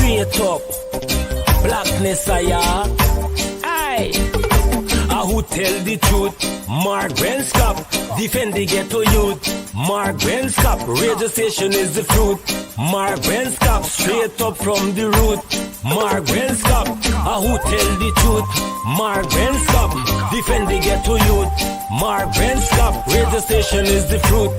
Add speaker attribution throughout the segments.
Speaker 1: straight up. Blackness I who tell the truth? Mark Benschop, defend the ghetto youth. Mark Benschop, radio station is the fruit. Mark Benschop, straight up from the root. Mark Benschop, who tell the truth? Mark Benschop, defend the ghetto youth. Mark Benschop, radio station is the fruit.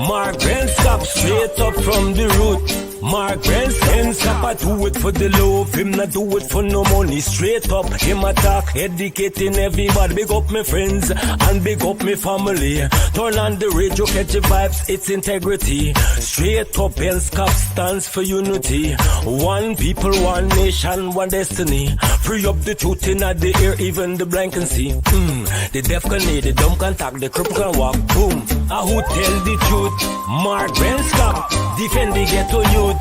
Speaker 1: Mark Benschop, straight up from the root. Mark Benschop, I do it for the love, him not do it for no money. Straight up, him attack, educating everybody. Big up my friends and big up my family. Turn on the radio, catch the vibes, it's integrity. Straight up, Benschop stands for unity. One people, one nation, one destiny. Free up the truth in the air, even the blind can see. The deaf can hear, the dumb can talk, the cripple can walk. Boom. Who tell the truth? Mark Benschop, defend the ghetto youth.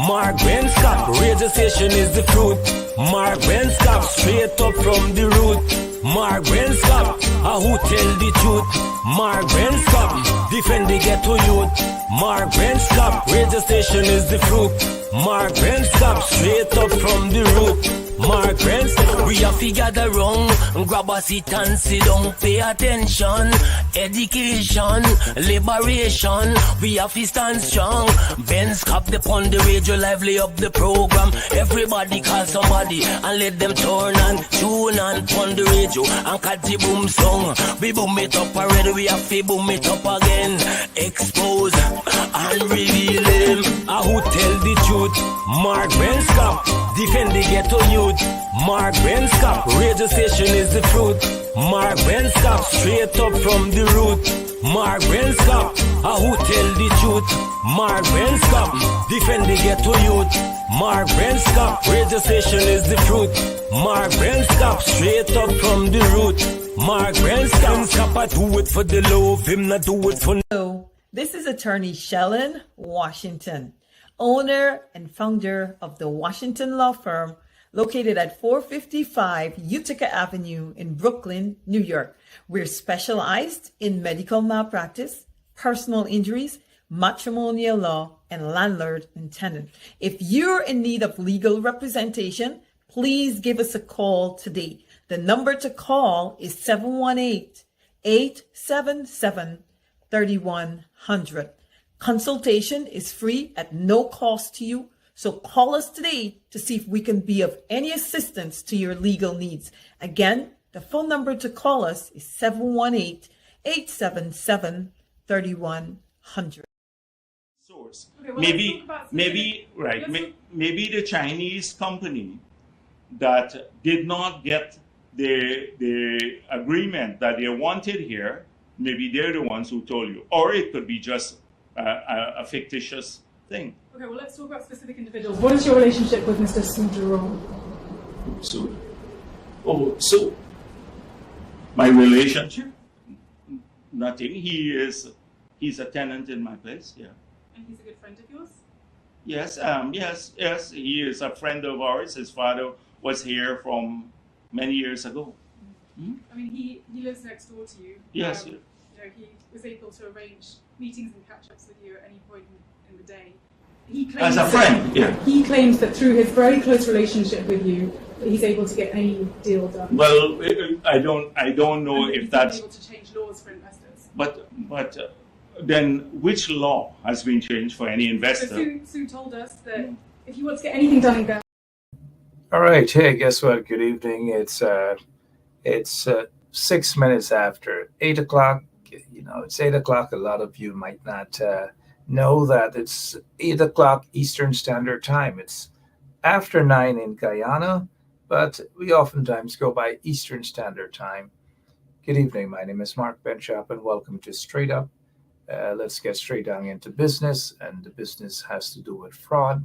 Speaker 1: Mark Benschop, radio station is the fruit. Mark Benschop, straight up from the root. Mark Benschop, who tell the truth? Mark Benschop, defend the ghetto youth. Mark Benschop, radio station is the fruit. Mark Benschop, straight up from the root. Mark Benschop, we have to gather round, grab a seat and sit down, pay attention. Education, liberation, we have to stand strong. Benschop upon the radio, lively up the program. Everybody call somebody and let them turn and tune and on the radio and catch the boom song. We boom it up already, we have to boom it up again. Expose and reveal them. Who tell the truth? Mark Benschop, defend the ghetto youth. Mark Benschop, radio station is the fruit. Mark Benschop, straight up from the root. Mark Benschop, who tell the truth? Mark Benschop, defend the ghetto youth. Mark Benschop, radio station is the fruit. Mark Benschop, straight up from the root. Mark Benschop, I do it for the love, him not do it for
Speaker 2: no. This is attorney Shellen Washington, owner and founder of the Washington Law Firm, located at 455 Utica Avenue in Brooklyn, New York. We're specialized in medical malpractice, personal injuries, matrimonial law, and landlord and tenant. If you're in need of legal representation, please give us a call today. The number to call is 718-877-3100. Consultation is free at no cost to you. So call us today to see if we can be of any assistance to your legal needs. Again, the phone number to call us is 718-877-3100.
Speaker 3: Source. Okay, well, maybe the Chinese company that did not get the agreement that they wanted here, maybe they're the ones who told you. Or it could be just a fictitious thing.
Speaker 4: Okay, well, let's talk about specific individuals. What is your relationship with Mr. Su Jerome?
Speaker 3: So my relationship? Nothing. He's a tenant in my place, yeah.
Speaker 4: And he's a good friend of yours?
Speaker 3: Yes, yes. He is a friend of ours. His father was here from many years ago.
Speaker 4: Mm-hmm. I mean, he lives next door to you.
Speaker 3: Yes.
Speaker 4: You know, he was able to arrange meetings and catch-ups with you at any point in the day. He claims
Speaker 3: as a friend, yeah.
Speaker 4: He claims that through his very close relationship with you, that he's able to get any deal done.
Speaker 3: Well, I don't know if that's
Speaker 4: able to change laws for investors.
Speaker 3: But then which law has been changed for any investor?
Speaker 4: So Sue told us that if you want to get anything done in Guyana.
Speaker 5: All right. Hey, guess what? Good evening. It's 6 minutes after 8 o'clock. You know, it's 8 o'clock. A lot of you might not know that it's 8 o'clock Eastern Standard Time. It's after 9 in Guyana, but we oftentimes go by Eastern Standard Time. Good evening. My name is Mark Benschop, and welcome to Straight Up. Let's get straight down into business, and the business has to do with fraud.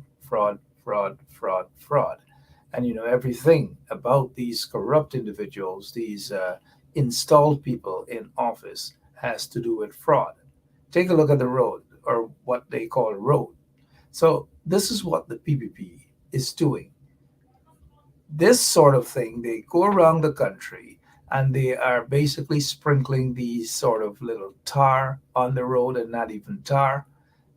Speaker 5: And you know, everything about these corrupt individuals, these installed people in office, has to do with fraud. Take a look at the road, or what they call road. So this is what the PPP is doing. This sort of thing, they go around the country and they are basically sprinkling these sort of little tar on the road, and not even tar,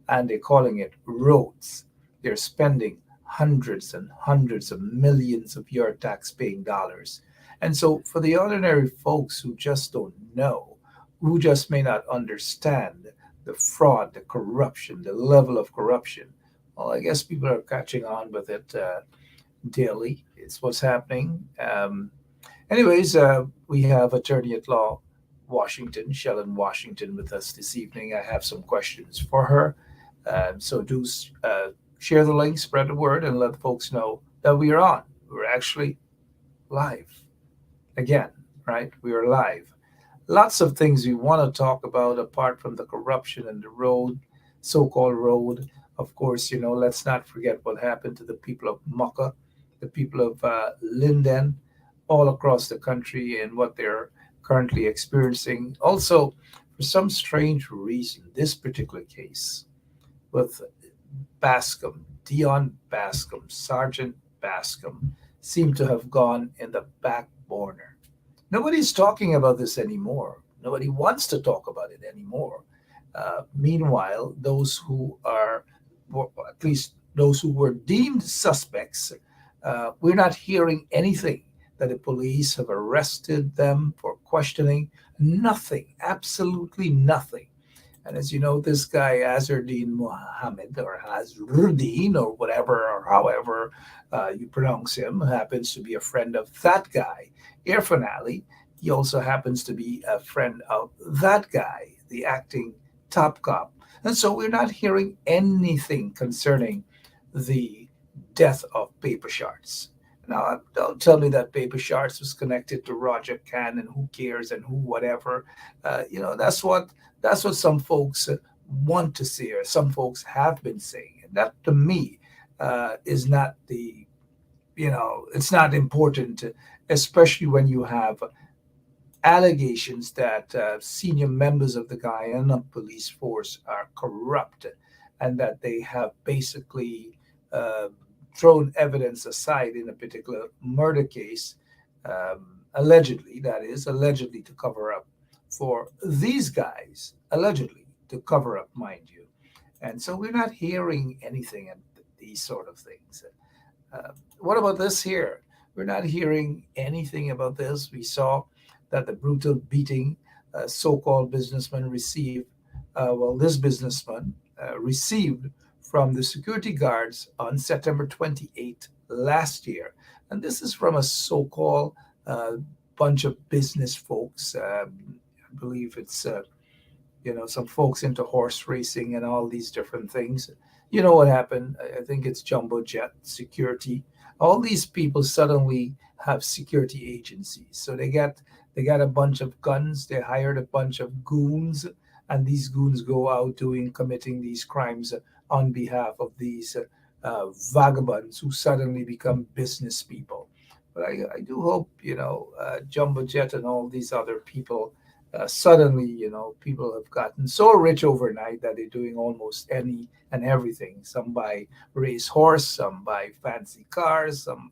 Speaker 5: and they're calling it roads. They're spending hundreds and hundreds of millions of your tax-paying dollars. And so for the ordinary folks who just don't know, who just may not understand the fraud, the corruption, the level of corruption, well, I guess people are catching on with it daily. It's what's happening. Anyways, we have attorney at law Washington, Shellen Washington, with us this evening. I have some questions for her. So do share the link, spread the word, and let folks know that we are on. We're actually live again, right? We are live. Lots of things we want to talk about apart from the corruption and the road, so-called road. Of course, let's not forget what happened to the people of Mocha, the people of Linden, all across the country, and what they're currently experiencing. Also, for some strange reason, this particular case with Bascom, Dion Bascom, Sergeant Bascom, seemed to have gone in the back burner. Nobody's talking about this anymore. Nobody wants to talk about it anymore. Meanwhile, those who are, or at least those who were deemed suspects, we're not hearing anything that the police have arrested them for questioning. Nothing, absolutely nothing. And as you know, this guy, Azardine Mohammed, or Azruddin, or whatever, or however you pronounce him, happens to be a friend of that guy, Irfan Ali. He also happens to be a friend of that guy, the acting top cop. And so we're not hearing anything concerning the death of Paper Shards. Now, don't tell me that Paper Shards was connected to Roger Can and who cares and who whatever. That's what some folks want to see, or some folks have been saying. And that, to me, is not it's not important, especially when you have allegations that senior members of the Guyana police force are corrupt, and that they have basically thrown evidence aside in a particular murder case, allegedly to cover up for these guys, allegedly to cover up, mind you. And so we're not hearing anything and these sort of things. What about this here? We're not hearing anything about this. We saw that the brutal beating so-called businessman received, this businessman received from the security guards on September 28th last year. And this is from a so-called bunch of business folks. I believe it's, some folks into horse racing and all these different things. You know what happened? I think it's Jumbo Jet Security. All these people suddenly have security agencies. So they got a bunch of guns. They hired a bunch of goons, and these goons go out committing these crimes on behalf of these vagabonds who suddenly become business people. But I do hope, Jumbo Jet and all these other people, suddenly, people have gotten so rich overnight that they're doing almost any and everything. Some buy race horse, some buy fancy cars, some,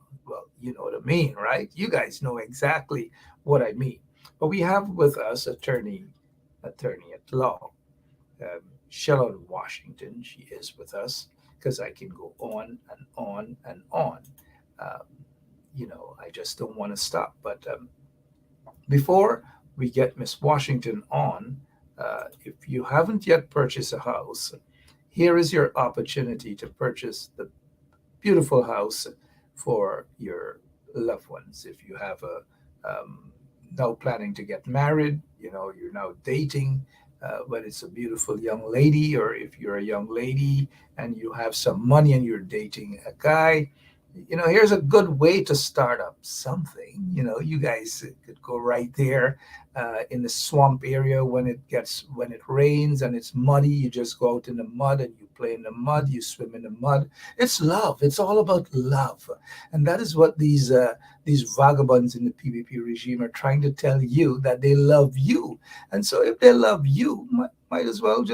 Speaker 5: you know what I mean, right? You guys know exactly what I mean. But we have with us attorney at law, Shellen Washington. She is with us, because I can go on and on and on. I just don't want to stop. But before we get Miss Washington on, if you haven't yet purchased a house, here is your opportunity to purchase the beautiful house for your loved ones. If you have now planning to get married, you're now dating, but it's a beautiful young lady, or if you're a young lady and you have some money and you're dating a guy, here's a good way to start up something. You guys could go right there in the swamp area when it rains and it's muddy. You just go out in the mud and you play in the mud, you swim in the mud. It's love. It's all about love. And that is what these vagabonds in the PVP regime are trying to tell you, that they love you. And so if they love you, might as well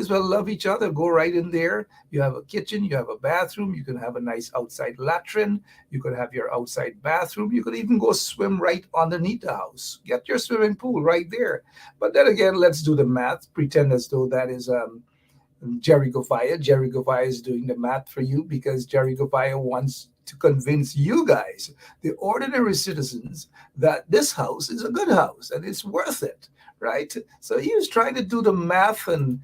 Speaker 5: love each other. Go right in there. You have a kitchen, you have a bathroom, you can have a nice outside latrine, you could have your outside bathroom, you could even go swim right underneath the house. Get your swimming pool right there. But then again, let's do the math, pretend as though that is Jerry Govaya. Jerry Govaya is doing the math for you because Jerry Govaya wants to convince you guys, the ordinary citizens, that this house is a good house and it's worth it, right? So he was trying to do the math, and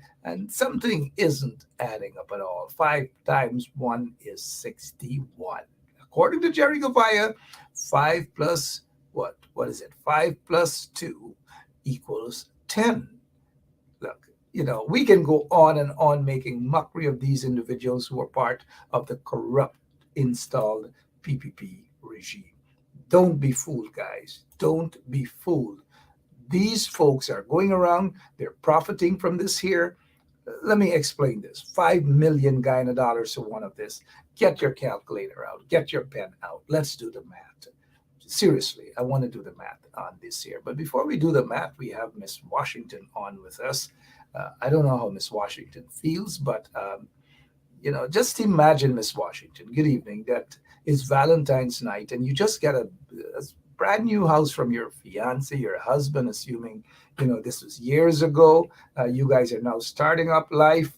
Speaker 5: something isn't adding up at all. 5 times 1 is 61. According to Jerry Govaya, 5 plus what? What is it? 5 plus 2 equals 10. Look, we can go on and on making mockery of these individuals who are part of the corrupt installed PPP regime. Don't be fooled, guys. Don't be fooled. These folks are going around, they're profiting from this here. Let me explain this. 5 million Guyana dollars to one of this. Get your calculator out, get your pen out. Let's do the math. Seriously, I want to do the math on this here. But before we do the math, we have Miss Washington on with us. I don't know how Miss Washington feels, but just imagine, Miss Washington, good evening, that it's Valentine's night and you just get a brand new house from your fiance, your husband, assuming, this was years ago. You guys are now starting up life.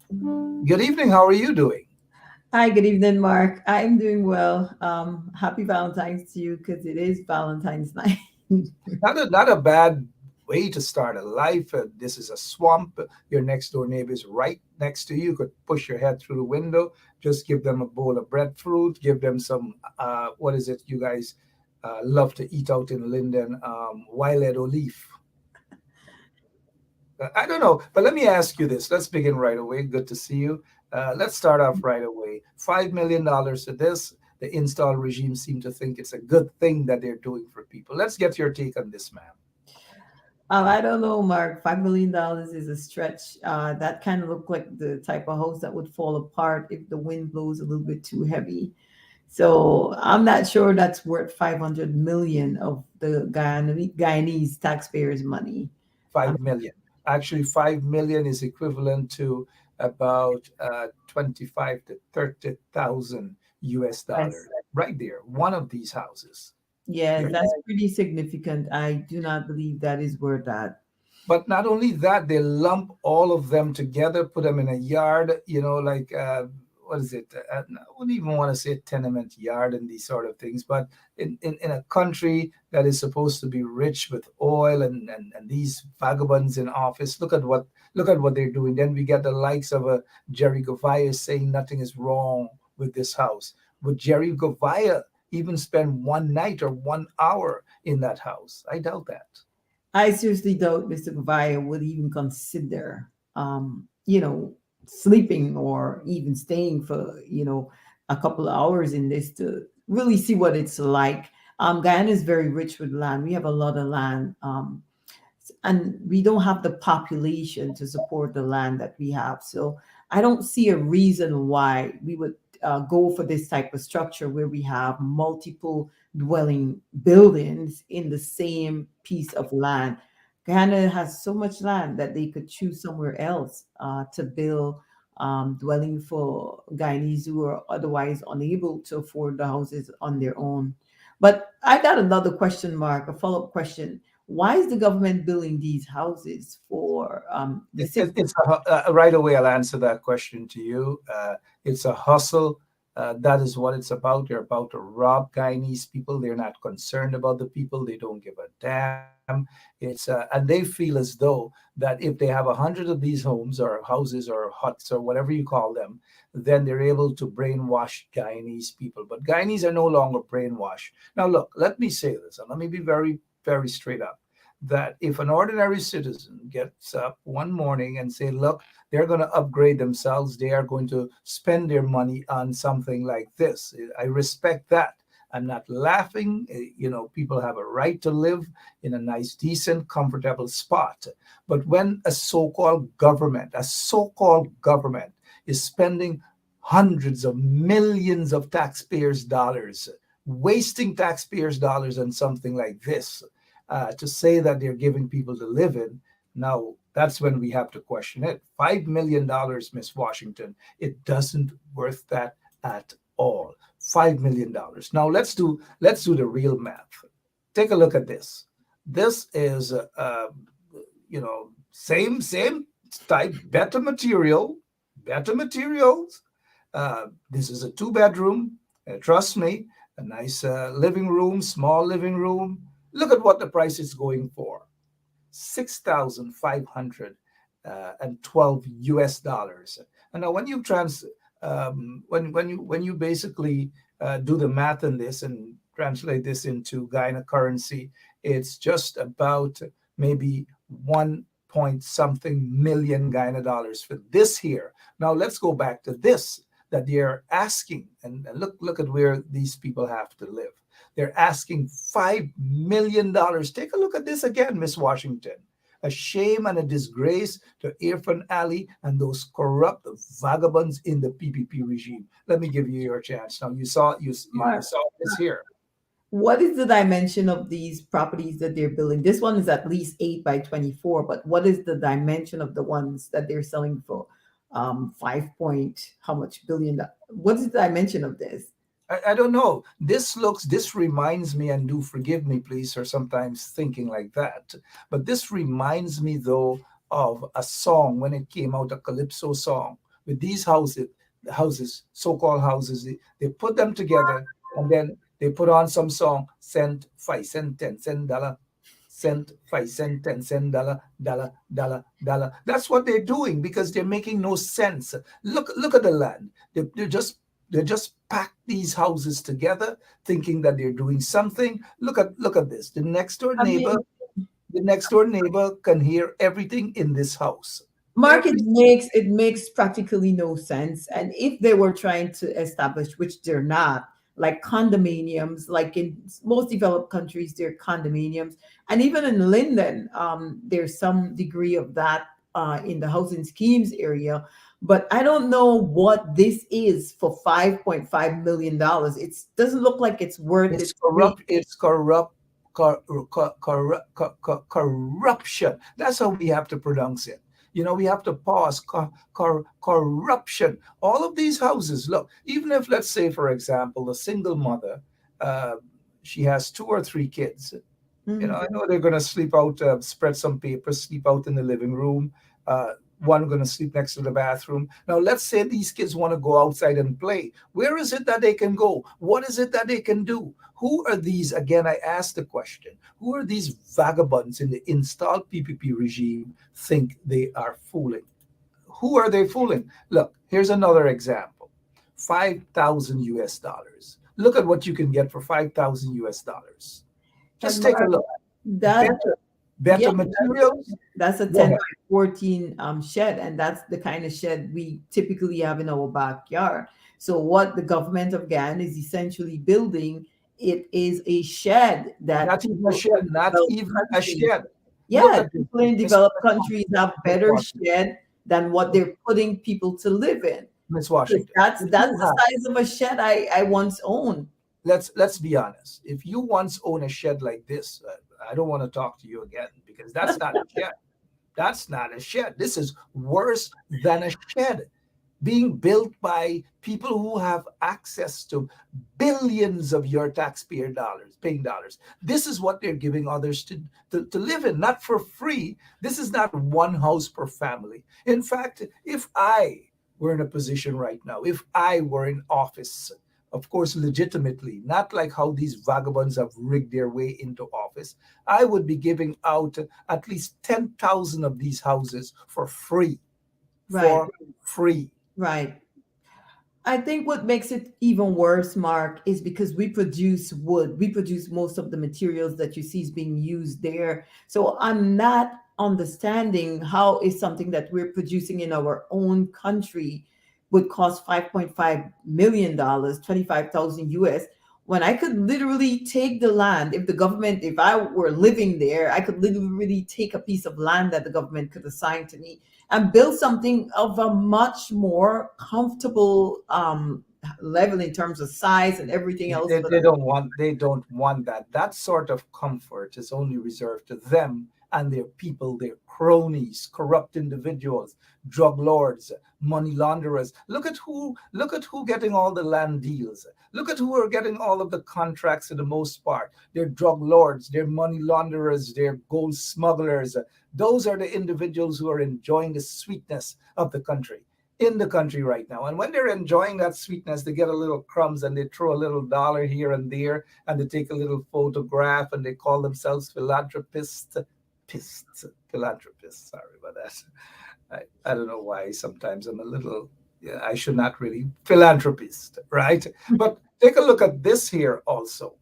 Speaker 5: Good evening. How are you doing?
Speaker 2: Hi, good evening, Mark. I'm doing well. Happy Valentine's to you because it is Valentine's night.
Speaker 5: Not a bad way to start a life. This is a swamp. Your next door neighbor is right next to you. You could push your head through the window. Just give them a bowl of breadfruit. Give them some, what is it you guys love to eat out in Linden? Wild olive. I don't know, but let me ask you this. Let's begin right away. Good to see you. Let's start off right away. $5 million to this. The install regime seem to think it's a good thing that they're doing for people. Let's get your take on this, ma'am.
Speaker 2: I don't know, Mark. $5 million is a stretch. That kind of looked like the type of house that would fall apart if the wind blows a little bit too heavy. So I'm not sure that's worth 500 million of the Guyanese taxpayers' money.
Speaker 5: 5 million. Actually, 5 million is equivalent to about 25 to 30,000 US dollars. Right there, one of these houses.
Speaker 2: Yeah, that's pretty significant. I do not believe that is worth that.
Speaker 5: But not only that, they lump all of them together, put them in a yard, like, what is it? I wouldn't even want to say tenement yard and these sort of things. But in a country that is supposed to be rich with oil and these vagabonds in office, look at what they're doing. Then we get the likes of a Jerry Govaya saying nothing is wrong with this house. Would Jerry Govaya even spend one night or 1 hour in that house? I doubt that.
Speaker 2: I seriously doubt Mr. Govaya would even consider, sleeping or even staying for, a couple of hours in this to really see what it's like. Guyana is very rich with land. We have a lot of land. And we don't have the population to support the land that we have. So I don't see a reason why we would go for this type of structure where we have multiple dwelling buildings in the same piece of land. Guyana has so much land that they could choose somewhere else to build dwelling for Guyanese who are otherwise unable to afford the houses on their own. But I got another question, Mark, a follow-up question. Why is the government building these houses for
Speaker 5: right away, I'll answer that question to you. It's a hustle. That is what it's about. They're about to rob Guyanese people. They're not concerned about the people. They don't give a damn. And they feel as though that if they have 100 of these homes or houses or huts or whatever you call them, then they're able to brainwash Guyanese people. But Guyanese are no longer brainwashed. Now, look, let me say this, and let me be very, very straight up, that if an ordinary citizen gets up one morning and say, look, they're going to upgrade themselves, they are going to spend their money on something like this, I respect that. I'm not laughing. People have a right to live in a nice, decent, comfortable spot. But when a so-called government is spending hundreds of millions of taxpayers' dollars, wasting taxpayers' dollars on something like this, to say that they're giving people to live in, now that's when we have to question it. $5 million, Miss Washington, it doesn't worth that at all. $5 million. Now let's do the real math. Take a look at this. This is same type better materials. This is a 2-bedroom. Trust me, a nice living room, small living room. Look at what the price is going for: $6,512 US. And now, when you when you basically do the math in this and translate this into Guyana currency, it's just about maybe 1 point something million Guyana dollars for this here. Now let's go back to this that they're asking, and look at where these people have to live. They're asking $5 million. Take a look at this again, Miss Washington. A shame and a disgrace to Irfan Ali and those corrupt vagabonds in the PPP regime. Let me give you your chance. Now you saw this here.
Speaker 2: What is the dimension of these properties that they're building? This one is at least 8 by 24, but what is the dimension of the ones that they're selling for 5 point how much billion? What is the dimension of this?
Speaker 5: I don't know. This reminds me, and do forgive me, please, for sometimes thinking like that, but this reminds me, though, of a song when it came out, a Calypso song, with these houses, so-called houses, they put them together, and then they put on some song, cent, 5 cent, 10 cent, dollar, cent, 5 cent, 10 cent, dollar, dollar, dollar, dollar. That's what they're doing, because they're making no sense. Look at the land. They just pack these houses together, thinking that they're doing something. Look at this. The next door neighbor can hear everything in this house.
Speaker 2: Mark, it makes practically no sense. And if they were trying to establish, which they're not, like condominiums, like in most developed countries, there are condominiums, and even in Linden, there's some degree of that in the housing schemes area. But I don't know what this is for $5.5 million. It doesn't look like it's worth it.
Speaker 5: It's corruption. That's how we have to pronounce it. We have to pause. Corruption. All of these houses, look, even if, let's say, for example, a single mother, she has 2 or 3 kids.
Speaker 2: Mm-hmm.
Speaker 5: I know they're going to sleep out, spread some papers, sleep out in the living room. One going to sleep next to the bathroom. Now, let's say these kids want to go outside and play. Where is it that they can go? What is it that they can do? Who are these? Again, I asked the question. Who are these vagabonds in the installed PPP regime think they are fooling? Who are they fooling? Look, here's another example. $5,000. Look at what you can get for $5,000. Just take a look. Better materials.
Speaker 2: That's a 10 by 14 shed, and that's the kind of shed we typically have in our backyard. So what the government of Guyana is essentially building, it is a shed that
Speaker 5: not even a shed.
Speaker 2: Yeah, people in developed countries have better shed than what they're putting people to live in.
Speaker 5: Ms. Washington,
Speaker 2: that's the size of a shed I once owned.
Speaker 5: Let's be honest. If you once own a shed like this, I don't want to talk to you again, because that's not a shed. That's not a shed. This is worse than a shed, being built by people who have access to billions of your taxpayer dollars, paying dollars. This is what they're giving others to live in, not for free. This is not one house per family. In fact, if I were in a position right now, if I were in office, of course, legitimately, not like how these vagabonds have rigged their way into office, I would be giving out at least 10,000 of these houses for free.
Speaker 2: Right.
Speaker 5: For free.
Speaker 2: Right. I think what makes it even worse, Mark, is because we produce wood. We produce most of the materials that you see is being used there. So I'm not understanding how is something that we're producing in our own country would cost $5.5 million, 25,000 US, when I could literally take the land. If I were living there, I could literally take a piece of land that the government could assign to me and build something of a much more comfortable level in terms of size and everything else.
Speaker 5: They don't want that. That sort of comfort is only reserved to them and their people, their cronies, corrupt individuals, drug lords, money launderers. Look at who getting all the land deals. Look at who are getting all of the contracts for the most part. They're drug lords, they're money launderers, they're gold smugglers. Those are the individuals who are enjoying the sweetness of the country, in the country right now. And when they're enjoying that sweetness, they get a little crumbs and they throw a little dollar here and there and they take a little photograph and they call themselves philanthropists. Philanthropists, sorry about that. I don't know why sometimes I'm a little, I should not really, philanthropist, right? But take a look at this here also.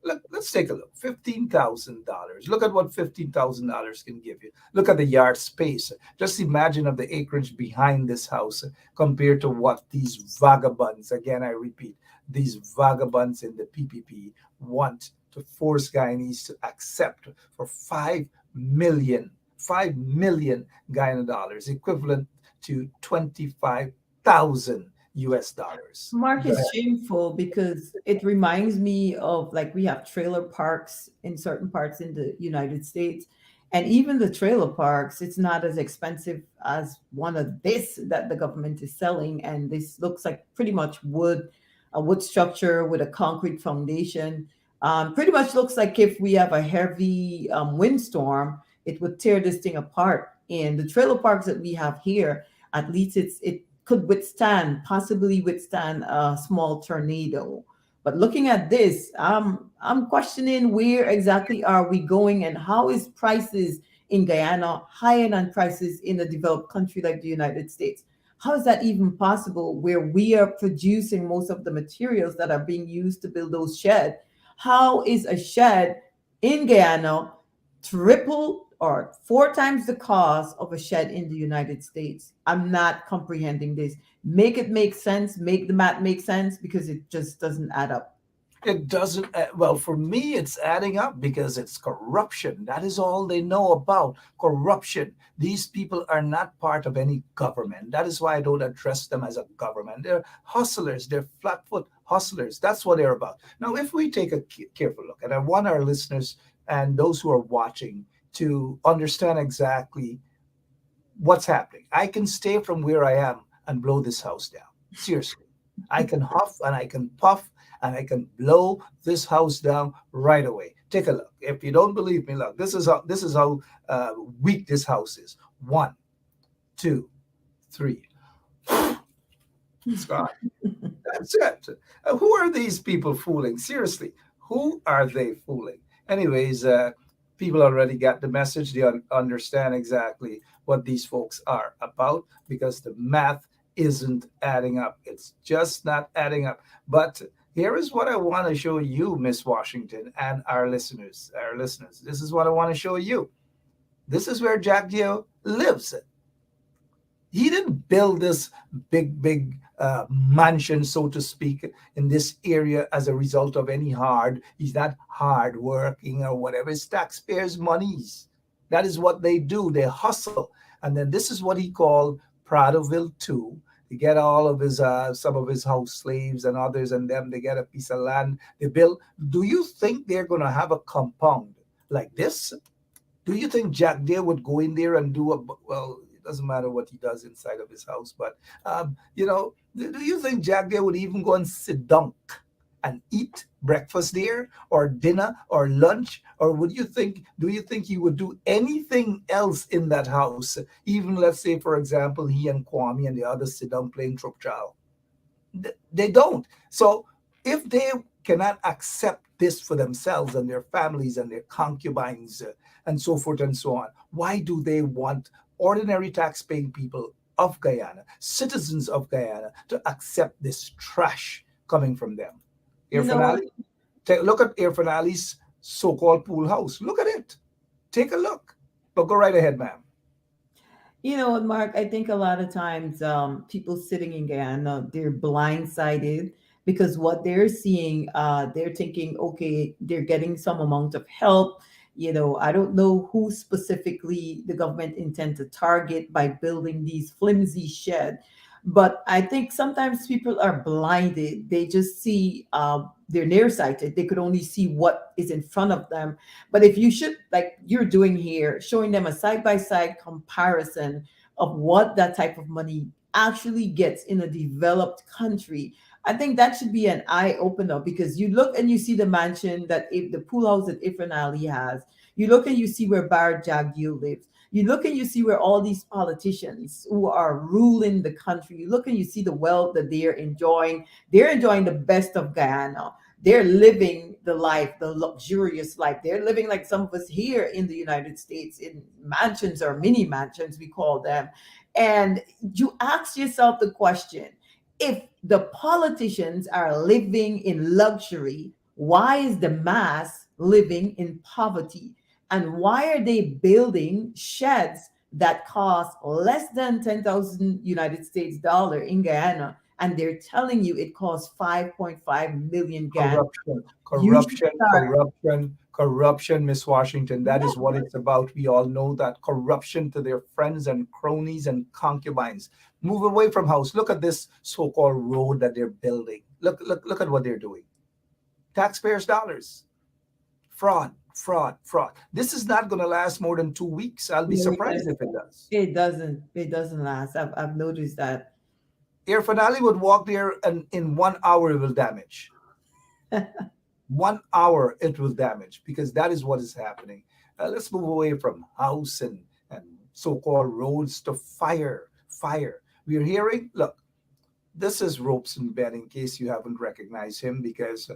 Speaker 5: Let's take a look. $15,000. Look at what $15,000 can give you. Look at the yard space. Just imagine of the acreage behind this house compared to what these vagabonds, again, I repeat, these vagabonds in the PPP want to force Guyanese to accept for 5 million Guyana dollars, equivalent to 25,000 US dollars.
Speaker 2: Mark, is shameful because it reminds me of, like, we have trailer parks in certain parts in the United States, and even the trailer parks, it's not as expensive as one of this that the government is selling. And this looks like pretty much wood, a wood structure with a concrete foundation. Pretty much looks like if we have a heavy windstorm, it would tear this thing apart. And the trailer parks that we have here, at least it could possibly withstand a small tornado. But looking at this, I'm questioning where exactly are we going, and how is prices in Guyana higher than prices in a developed country like the United States? How is that even possible, where we are producing most of the materials that are being used to build those sheds? How is a shed in Guyana triple or 4 times the cost of a shed in the United States? I'm not comprehending this. Make it make sense. Make the math make sense, because it just doesn't add up.
Speaker 5: It doesn't. Well, for me, it's adding up because it's corruption. That is all they know about, corruption. These people are not part of any government. That is why I don't address them as a government. They're hustlers. They're flatfoot hustlers. That's what they're about. Now, if we take a careful look, and I want our listeners and those who are watching to understand exactly what's happening. I can stay from where I am and blow this house down. Seriously. I can huff and I can puff and I can blow this house down right away. Take a look. If you don't believe me, look, this is how weak this house is. 1, 2, 3. It's gone. That's it. Who are these people fooling? Seriously, who are they fooling? Anyways, people already got the message. They understand exactly what these folks are about, because the math isn't adding up. It's just not adding up. But here is what I want to show you, Miss Washington, and our listeners. This is what I want to show you. This is where Jack Dio lives. He didn't build this big mansion, so to speak, in this area as a result of any he's not hard working or whatever. It's taxpayers' monies. That is what they do. They hustle. And then this is what he called Pradoville 2. They get all of his, some of his house slaves and others, and them, they get a piece of land. They build. Do you think they're going to have a compound like this? Do you think Jack Day would go in there and do well, it doesn't matter what he does inside of his house, but, do you think Jack Day would even go and sit down and eat breakfast there, or dinner, or lunch? Or do you think he would do anything else in that house? Even, let's say, for example, he and Kwame and the others sit down playing Trop Child. They don't. So if they cannot accept this for themselves and their families and their concubines and so forth and so on, why do they want ordinary tax-paying people of Guyana, citizens of Guyana, to accept this trash coming from them? Look at Irfan Ali's so-called pool house. Look at it. Take a look. But go right ahead, ma'am.
Speaker 2: You know what, Mark? I think a lot of times people sitting in Guyana, they're blindsided because what they're seeing, they're thinking, okay, they're getting some amount of help. I don't know who specifically the government intend to target by building these flimsy sheds. But I think sometimes people are blinded. They just see, they're nearsighted. They could only see what is in front of them. But if you should, like you're doing here, showing them a side by side comparison of what that type of money actually gets in a developed country, I think that should be an eye opener, because you look and you see the mansion that if the pool house that Ifran Ali has, you look and you see where Barrett Jagdeo lives. You look and you see where all these politicians who are ruling the country, you look and you see the wealth that they're enjoying. They're enjoying the best of Guyana. They're living the life, the luxurious life. They're living like some of us here in the United States in mansions or mini mansions, we call them. And you ask yourself the question, if the politicians are living in luxury, why is the mass living in poverty? And why are they building sheds that cost less than 10,000 United States dollar in Guyana? And they're telling you it costs 5.5 million Guyana.
Speaker 5: Corruption, Miss Washington. That is what it's about. We all know that. Corruption to their friends and cronies and concubines. Move away from house. Look at this so-called road that they're building. Look at what they're doing. Taxpayers' dollars. Fraud. This is not going to last more than 2 weeks. I'll be surprised if it does.
Speaker 2: It doesn't. It doesn't last. I've noticed that.
Speaker 5: Irfan Ali would walk there, and in 1 hour it will damage. 1 hour it will damage, because that is what is happening. Let's move away from house and so-called roads to fire. We're hearing, look, this is Robeson Ben, in case you haven't recognized him, because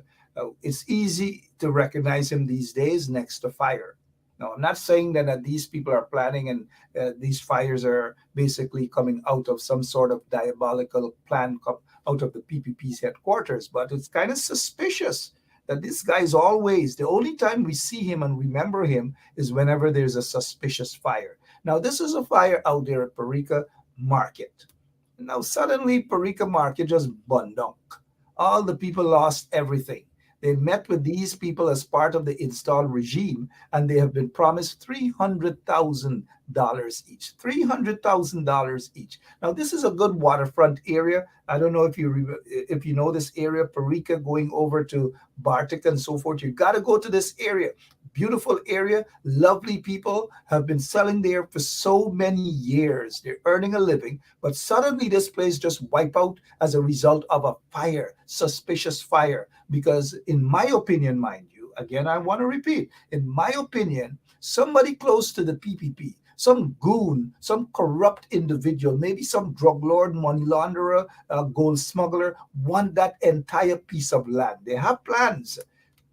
Speaker 5: it's easy to recognize him these days next to fire. Now, I'm not saying that these people are planning and these fires are basically coming out of some sort of diabolical plan out of the PPP's headquarters, but it's kind of suspicious that this guy is always, the only time we see him and remember him is whenever there's a suspicious fire. Now, this is a fire out there at Parika Market. Now, suddenly, Parika Market just burned down. All the people lost everything. They met with these people as part of the installed regime, and they have been promised $300,000 each. $300,000 each. Now, this is a good waterfront area. I don't know if you know this area, Parika, going over to Bartik and so forth. You got to go to this area. Beautiful area, lovely people, have been selling there for so many years. They're earning a living, but suddenly this place just wiped out as a result of a fire, suspicious fire. Because in my opinion, mind you, again, I want to repeat, in my opinion, somebody close to the PPP, some goon, some corrupt individual, maybe some drug lord, money launderer, gold smuggler, want that entire piece of land. They have plans.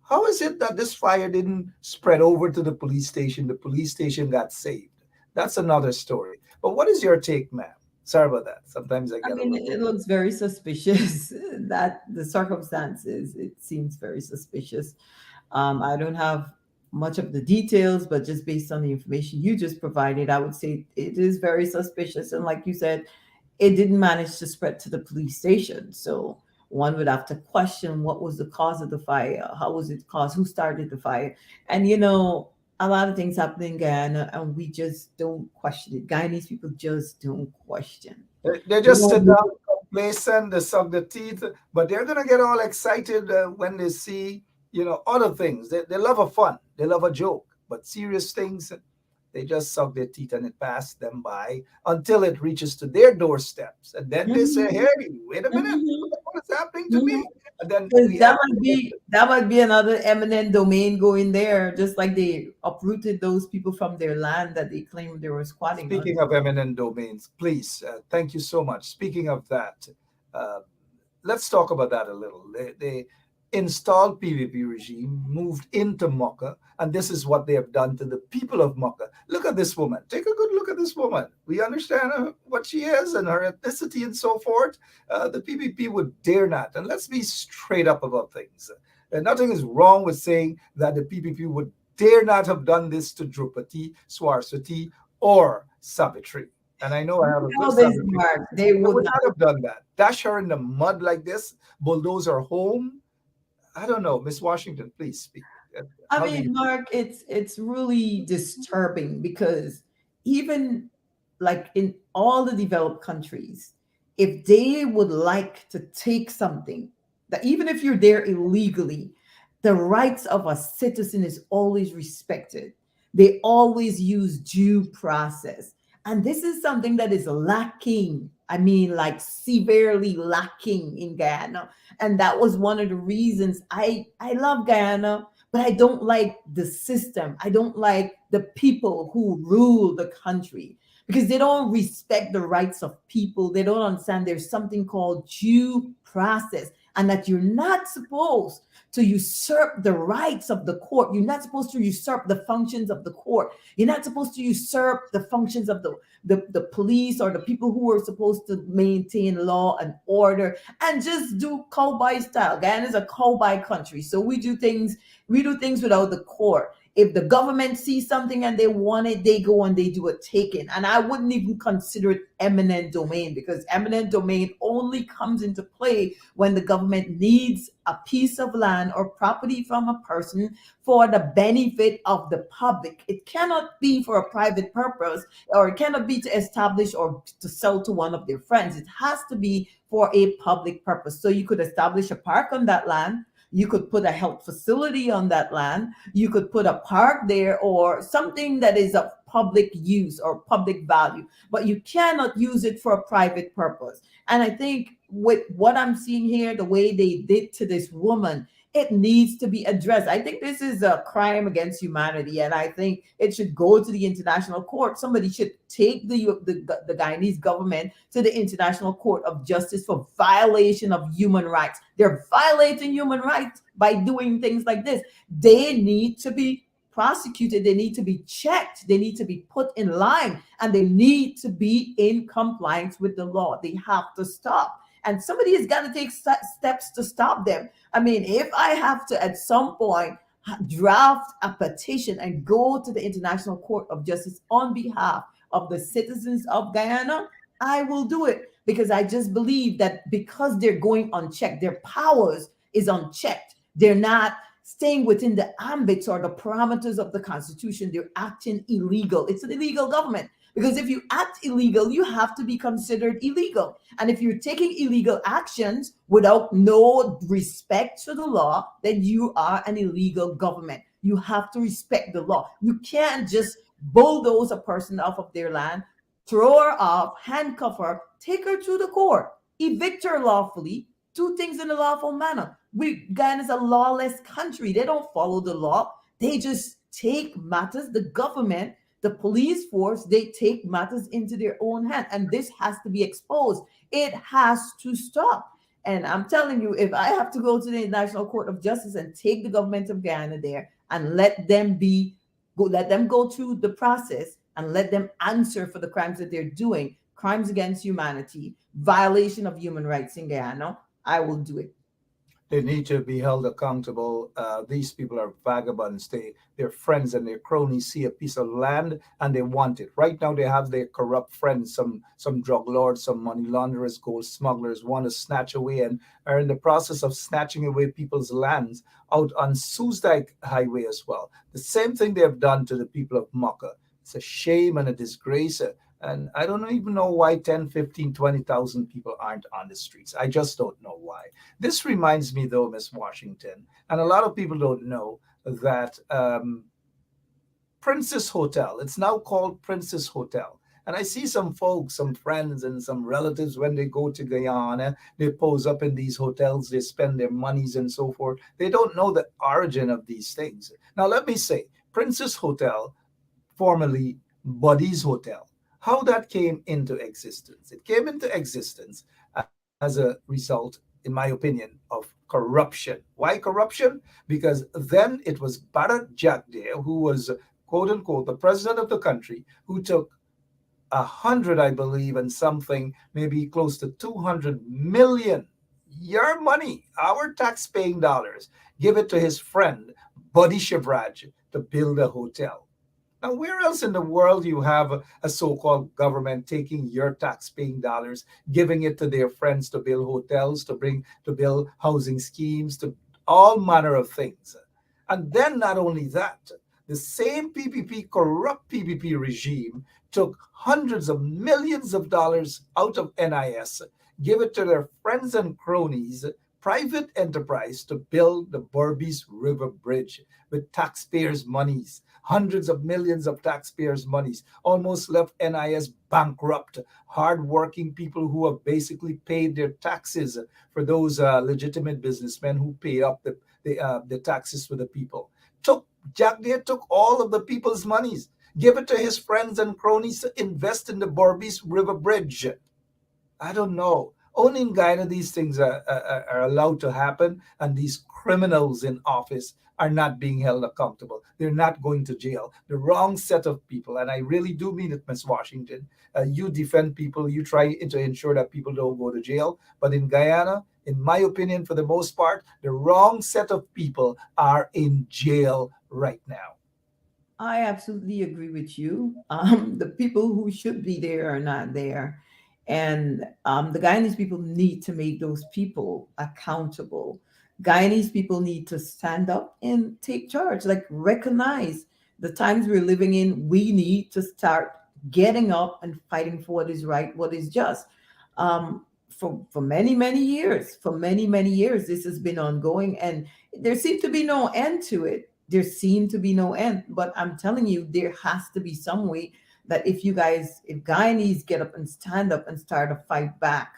Speaker 5: How is it that this fire didn't spread over to the police station? The police station got saved. That's another story. But what is your take, ma'am? Sorry about that. Sometimes I get
Speaker 2: it looks very suspicious. That the circumstances, it seems very suspicious. I don't have much of the details, but just based on the information you just provided, I would say it is very suspicious. And like you said, it didn't manage to spread to the police station. So one would have to question what was the cause of the fire, how was it caused, who started the fire. And a lot of things happen in Guyana and we just don't question it. Guyanese people just don't question.
Speaker 5: They just sit down complacent, they suck the teeth, but they're going to get all excited when they see, other things. They love a fun, they love a joke, but serious things, they just suck their teeth and it passes them by until it reaches to their doorsteps. And then they say, hey, wait a minute, what is happening to me? And then
Speaker 2: that might be another eminent domain going there, just like they uprooted those people from their land that they claimed they were squatting on.
Speaker 5: Speaking of eminent domains, please, thank you so much. Speaking of that, let's talk about that a little. They installed PVP regime, moved into Mocha, and this is what they have done to the people of Mocha. Look at this woman. Take a good look at this woman. We understand what she is and her ethnicity and so forth. The PVP would dare not. And let's be straight up about things. Nothing is wrong with saying that the PVP would dare not have done this to Drupati, Swarsati, or Savitri. And I know I have a good
Speaker 2: They would
Speaker 5: not have done that. Dash her in the mud like this, bulldoze her home. I don't know, Miss Washington, please speak.
Speaker 2: Mark, it's really disturbing because even like in all the developed countries, if they would like to take something, that even if you're there illegally, the rights of a citizen is always respected. They always use due process. And this is something that is lacking. I mean, like severely lacking in Guyana. And that was one of the reasons I love Guyana, but I don't like the system. I don't like the people who rule the country because they don't respect the rights of people. They don't understand there's something called due process and that you're not supposed to usurp the rights of the court. You're not supposed to usurp the functions of the court. You're not supposed to usurp the functions of the police or the people who are supposed to maintain law and order and just do cowboy style. Guyana is a cowboy country. So we do things without the court. If the government sees something and they want it, they go and they do a taking. And I wouldn't even consider it eminent domain because eminent domain only comes into play when the government needs a piece of land or property from a person for the benefit of the public. It cannot be for a private purpose, or it cannot be to establish or to sell to one of their friends. It has to be for a public purpose. So you could establish a park on that land. You could put a health facility on that land. You could put a park there or something that is of public use or public value, but you cannot use it for a private purpose. And I think with what I'm seeing here, the way they did to this woman, it needs to be addressed. I think this is a crime against humanity, and I think it should go to the international court. Somebody should take the Guyanese government to the International Court of Justice for violation of human rights. They're violating human rights by doing things like this. They need to be prosecuted. They need to be checked. They need to be put in line, and they need to be in compliance with the law. They have to stop. And somebody has got to take steps to stop them. I mean, if I have to at some point draft a petition and go to the International Court of Justice on behalf of the citizens of Guyana, I will do it because I just believe that because they're going unchecked, their powers is unchecked. They're not staying within the ambits or the parameters of the Constitution. They're acting illegal. It's an illegal government. Because if you act illegal, you have to be considered illegal. And if you're taking illegal actions without no respect to the law, then you are an illegal government. You have to respect the law. You can't just bulldoze a person off of their land, throw her off, handcuff her, take her to the court, evict her lawfully, do things in a lawful manner. Guyana is a lawless country. They don't follow the law. They just take matters, the government, the police force, they take matters into their own hand. And this has to be exposed. It has to stop. And I'm telling you, if I have to go to the International Court of Justice and take the government of Guyana there and let them go through the process and let them answer for the crimes that they're doing, crimes against humanity, violation of human rights in Guyana, I will do it.
Speaker 5: They need to be held accountable. These people are vagabonds. Their friends and their cronies see a piece of land and they want it. Right now, they have their corrupt friends, some drug lords, some money launderers, gold smugglers, want to snatch away and are in the process of snatching away people's lands out on Soesdijk Highway as well. The same thing they have done to the people of Mocha. It's a shame and a disgrace. And I don't even know why 10, 15, 20,000 people aren't on the streets. I just don't know why. This reminds me, though, Miss Washington, and a lot of people don't know that Princess Hotel, it's now called Princess Hotel. And I see some folks, some friends and some relatives, when they go to Guyana, they pose up in these hotels, they spend their monies and so forth. They don't know the origin of these things. Now, let me say, Princess Hotel, formerly Buddy's Hotel, how that came into existence. It came into existence as a result, in my opinion, of corruption. Why corruption? Because then it was Bharat Jagdeo, who was, quote unquote, the president of the country, who took 100, I believe, and something, maybe close to 200 million, your money, our tax-paying dollars, give it to his friend, Buddy Shivraj, to build a hotel. Now, where else in the world you have a so-called government taking your tax-paying dollars, giving it to their friends to build hotels, to build housing schemes, to all manner of things? And then not only that, the same PPP, corrupt PPP regime took hundreds of millions of dollars out of NIS, give it to their friends and cronies, private enterprise, to build the Berbice River Bridge with taxpayers' monies, hundreds of millions of taxpayers' monies, almost left NIS bankrupt. Hardworking people who have basically paid their taxes for those legitimate businessmen who pay up the taxes for the people. Jack Deere took all of the people's monies, give it to his friends and cronies to invest in the Berbice River Bridge. I don't know. Only in Guyana these things are allowed to happen, and these criminals in office are not being held accountable. They're not going to jail. The wrong set of people, and I really do mean it, Ms. Washington. You defend people, you try to ensure that people don't go to jail, but in Guyana, in my opinion, for the most part, the wrong set of people are in jail right now.
Speaker 2: I absolutely agree with you. The people who should be there are not there. And the Guyanese people need to make those people accountable. Guyanese people need to stand up and take charge, like recognize the times we're living in. We need to start getting up and fighting for what is right, what is just. For many, many years, this has been ongoing, and there seemed to be no end to it. But I'm telling you, there has to be some way that if Guyanese get up and stand up and start a fight back,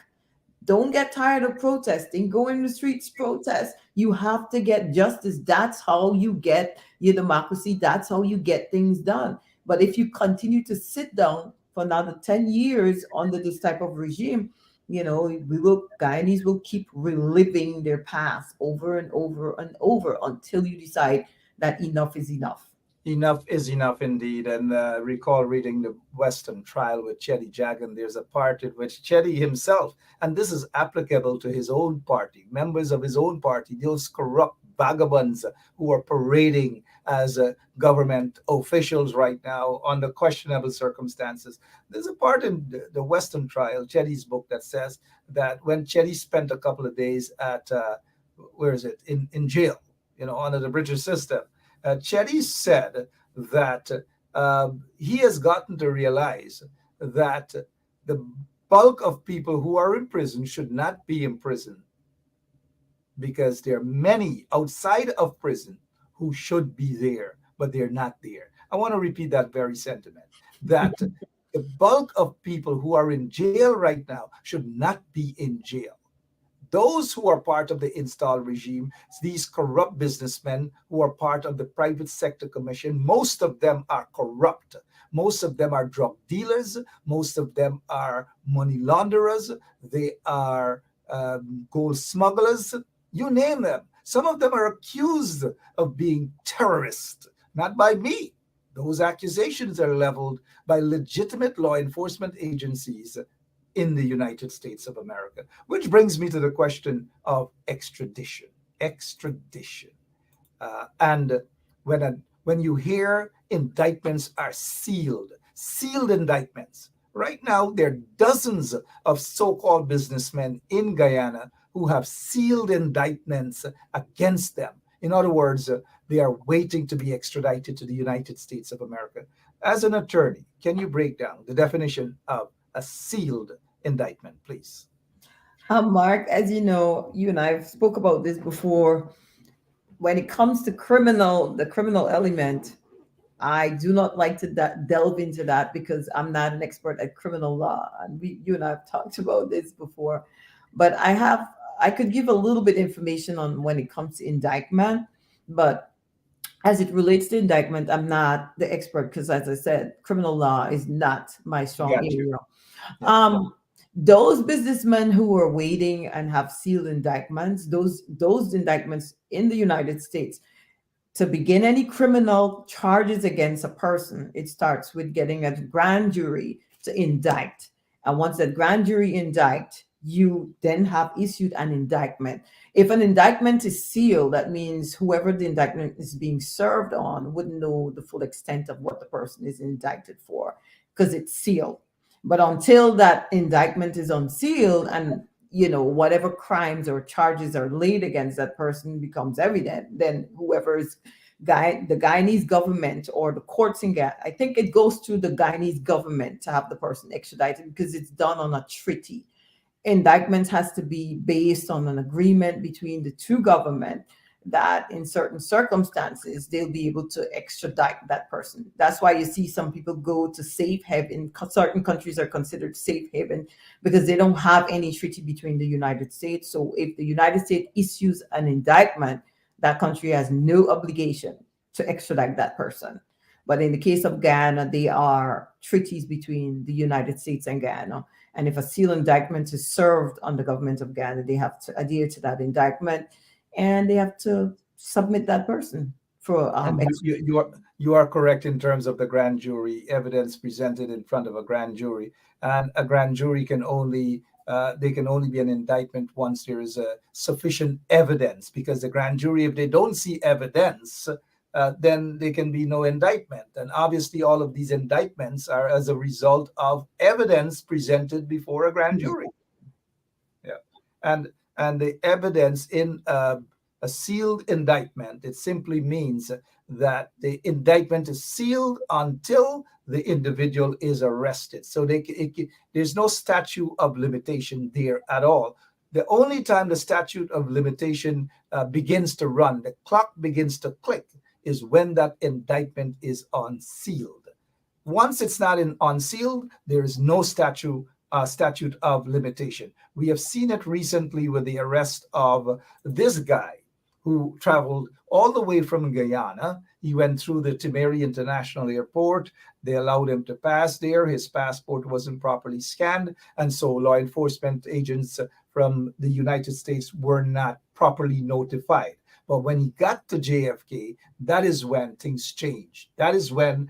Speaker 2: don't get tired of protesting, go in the streets, protest. You have to get justice. That's how you get your democracy. That's how you get things done. But if you continue to sit down for another 10 years under this type of regime, Guyanese will keep reliving their past over and over and over until you decide that enough is enough.
Speaker 5: Enough is enough indeed. And recall reading the Western trial with Chetty Jagan. There's a part in which Chetty himself, and this is applicable to his own party, members of his own party, those corrupt vagabonds who are parading as government officials right now under questionable circumstances. There's a part in the Western trial, Chetty's book, that says that when Chetty spent a couple of days at, in jail, under the British system, Chetty said that he has gotten to realize that the bulk of people who are in prison should not be in prison because there are many outside of prison who should be there, but they're not there. I want to repeat that very sentiment, that the bulk of people who are in jail right now should not be in jail. Those who are part of the installed regime, these corrupt businessmen who are part of the private sector commission, most of them are corrupt. Most of them are drug dealers. Most of them are money launderers. They are gold smugglers. You name them. Some of them are accused of being terrorists, not by me. Those accusations are leveled by legitimate law enforcement agencies in the United States of America, which brings me to the question of extradition. And when you hear indictments are sealed indictments, right now there are dozens of so-called businessmen in Guyana who have sealed indictments against them. In other words, they are waiting to be extradited to the United States of America. As an attorney, can you break down the definition of a sealed indictment, please?
Speaker 2: Mark, as you know, you and I have spoke about this before. When it comes to the criminal element, I do not like to delve into that because I'm not an expert at criminal law, and you and I have talked about this before. But I could give a little bit information on when it comes to indictment, but as it relates to indictment, I'm not the expert because, as I said, criminal law is not my strong area. Those businessmen who are waiting and have sealed indictments, those indictments in the United States, to begin any criminal charges against a person, it starts with getting a grand jury to indict. And once that grand jury indict, you then have issued an indictment. If an indictment is sealed, that means whoever the indictment is being served on wouldn't know the full extent of what the person is indicted for because it's sealed. But until that indictment is unsealed and, whatever crimes or charges are laid against that person becomes evident, then the Guyanese government or the courts in Guyana, I think it goes to the Guyanese government to have the person extradited because it's done on a treaty. indictments has to be based on an agreement between the two government that in certain circumstances they'll be able to extradite that person. That's why you see some people go to safe haven. Certain countries are considered safe haven because they don't have any treaty between the United States. So if the United States issues an indictment, that country has no obligation to extradite that person. But in the case of Guyana, they are treaties between the United States and Guyana. And if a seal indictment is served on the government of Guyana, they have to adhere to that indictment, and they have to submit that person for
Speaker 5: And you are correct in terms of the grand jury evidence presented in front of a grand jury, and a grand jury can only they can only be an indictment once there is a sufficient evidence, because the grand jury, if they don't see evidence, then there can be no indictment. And obviously all of these indictments are as a result of evidence presented before a grand jury. Yeah. And the evidence in a sealed indictment, it simply means that the indictment is sealed until the individual is arrested. So there's no statute of limitation there at all. The only time the statute of limitation begins to run, the clock begins to click, is when that indictment is unsealed. Once it's not unsealed, there is no statute of limitation. We have seen it recently with the arrest of this guy who traveled all the way from Guyana. He went through the Timeri International Airport. They allowed him to pass there. His passport wasn't properly scanned, and so law enforcement agents from the United States were not properly notified. But when he got to JFK, that is when things changed. That is when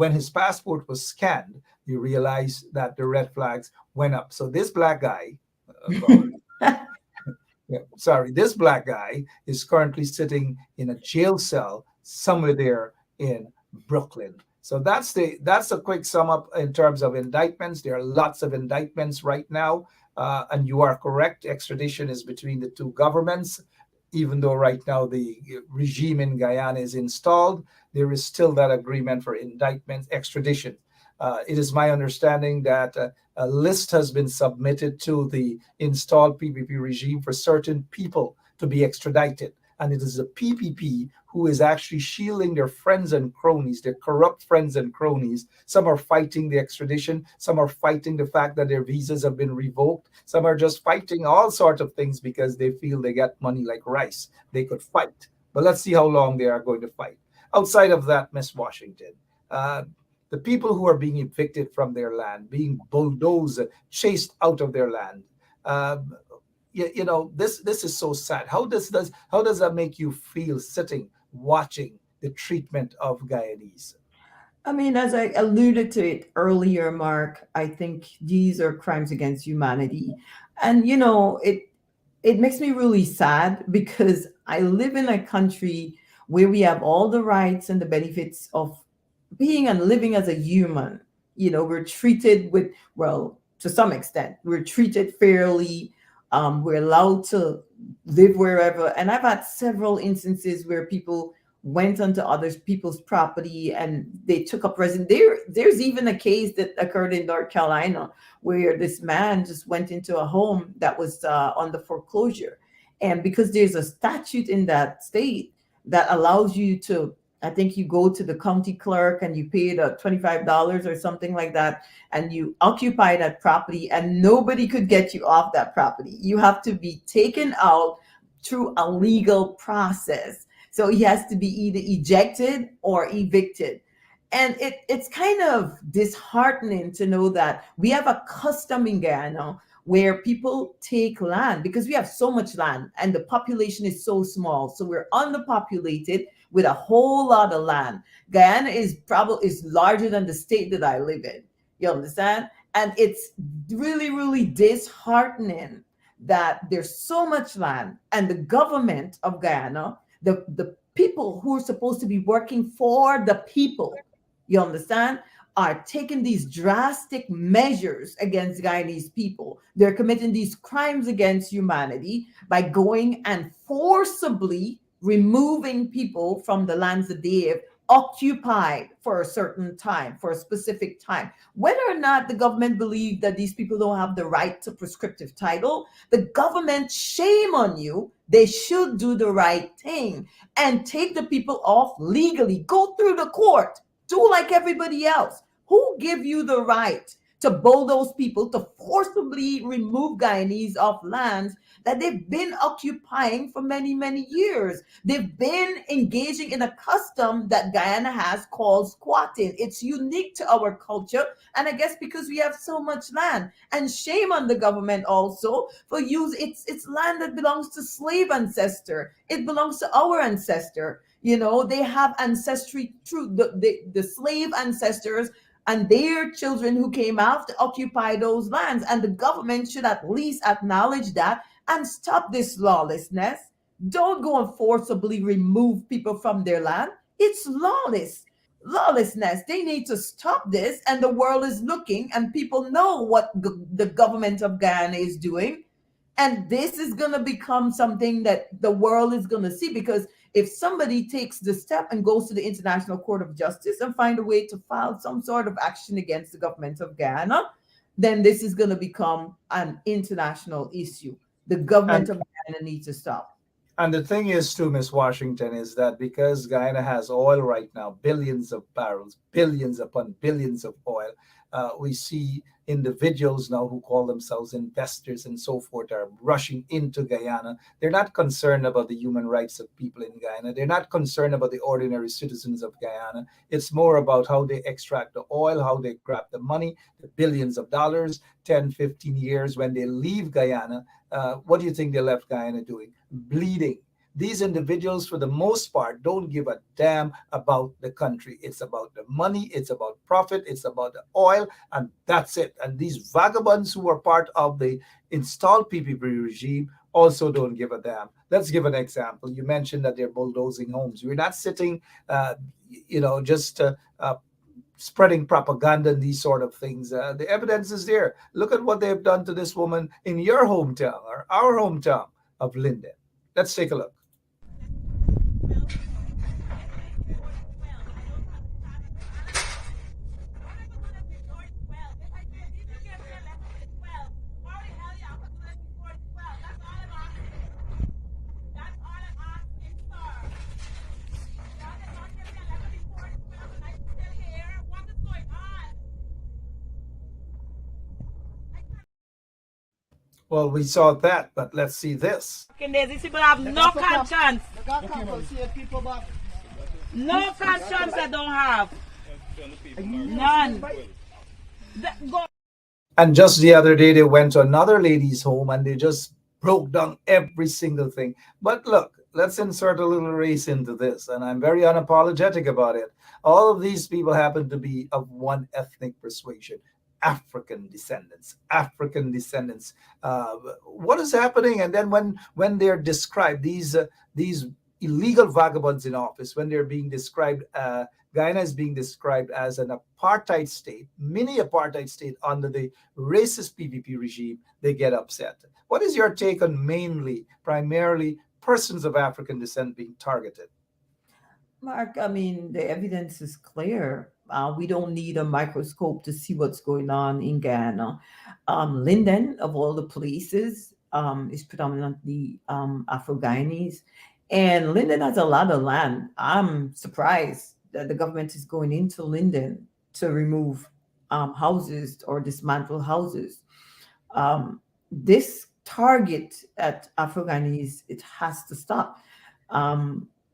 Speaker 5: his passport was scanned, you realize that the red flags went up. So this black guy, this black guy is currently sitting in a jail cell somewhere there in Brooklyn. So that's a quick sum up in terms of indictments. There are lots of indictments right now, and you are correct. Extradition is between the two governments. Even though right now the regime in Guyana is installed, there is still that agreement for indictment, extradition. It is my understanding that a list has been submitted to the installed PPP regime for certain people to be extradited. And it is the PPP who is actually shielding their friends and cronies, their corrupt friends and cronies. Some are fighting the extradition. Some are fighting the fact that their visas have been revoked. Some are just fighting all sorts of things because they feel they got money like rice. They could fight. But let's see how long they are going to fight. Outside of that, Miss Washington, the people who are being evicted from their land, being bulldozed, chased out of their land, this is so sad. How does that make you feel sitting watching the treatment of Guyanese?
Speaker 2: I mean, as I alluded to it earlier, Mark, I think these are crimes against humanity. And it makes me really sad because I live in a country where we have all the rights and the benefits of being and living as a human. We're treated to some extent, we're treated fairly. We're allowed to live wherever. And I've had several instances where people went onto other people's property and they took up residence. There's even a case that occurred in North Carolina where this man just went into a home that was under foreclosure. And because there's a statute in that state that allows you to, I think you go to the county clerk and you pay the $25 or something like that, and you occupy that property and nobody could get you off that property. You have to be taken out through a legal process. So he has to be either ejected or evicted. And it's kind of disheartening to know that we have a custom in Guyana where people take land because we have so much land and the population is so small. So we're underpopulated with a whole lot of land. Guyana is larger than the state that I live in. You understand? And it's really, really disheartening that there's so much land and the government of Guyana, the people who are supposed to be working for the people, you understand, are taking these drastic measures against Guyanese people. They're committing these crimes against humanity by going and forcibly removing people from the lands that they have occupied for a certain time, for a specific time. Whether or not the government believe that these people don't have the right to prescriptive title, the government, shame on you. They should do the right thing and take the people off legally. Go through the court. Do like everybody else. Who give you the right to bulldoze people, to forcibly remove Guyanese off lands that they've been occupying for many, many years? They've been engaging in a custom that Guyana has called squatting. It's unique to our culture, and I guess because we have so much land. And shame on the government also for it's land that belongs to slave ancestor. It belongs to our ancestor. They have ancestry through the slave ancestors and their children who came after occupy those lands. And the government should at least acknowledge that and stop this lawlessness. Don't go and forcibly remove people from their land. It's lawlessness. They need to stop this. And the world is looking, and people know what the government of Guyana is doing. And this is going to become something that the world is going to see, because if somebody takes the step and goes to the International Court of Justice and find a way to file some sort of action against the government of Guyana, then this is going to become an international issue. The government of Guyana needs to stop.
Speaker 5: And the thing is, too, Miss Washington, is that because Guyana has oil right now, billions of barrels, billions upon billions of oil, we see individuals now who call themselves investors and so forth are rushing into Guyana. They're not concerned about the human rights of people in Guyana. They're not concerned about the ordinary citizens of Guyana. It's more about how they extract the oil, how they grab the money, the billions of dollars, 10, 15 years. When they leave Guyana, what do you think they left Guyana doing? Bleeding. These individuals, for the most part, don't give a damn about the country. It's about the money, it's about profit, it's about the oil, and that's it. And these vagabonds who are part of the installed PPP regime also don't give a damn. Let's give an example. You mentioned that they're bulldozing homes. We're not sitting, just spreading propaganda and these sort of things. The evidence is there. Look at what they've done to this woman in your hometown, or our hometown of Linden. Let's take a look. Well, we saw that, but let's see this.
Speaker 6: These people have no conscience. No conscience they don't have. None.
Speaker 5: And just the other day, they went to another lady's home and they just broke down every single thing. But look, let's insert a little race into this, and I'm very unapologetic about it. All of these people happen to be of one ethnic persuasion. African descendants. What is happening? And then when they're described, these illegal vagabonds in office, when they're being described, Guyana is being described as an apartheid state, mini apartheid state under the racist PPP regime, they get upset. What is your take on primarily persons of African descent being targeted?
Speaker 2: Mark, I mean, the evidence is clear. We don't need a microscope to see what's going on in Guyana. Linden, of all the places, is predominantly Afro-Guyanese. And Linden has a lot of land. I'm surprised that the government is going into Linden to remove houses or dismantle houses. This target at Afro-Guyanese, it has to stop.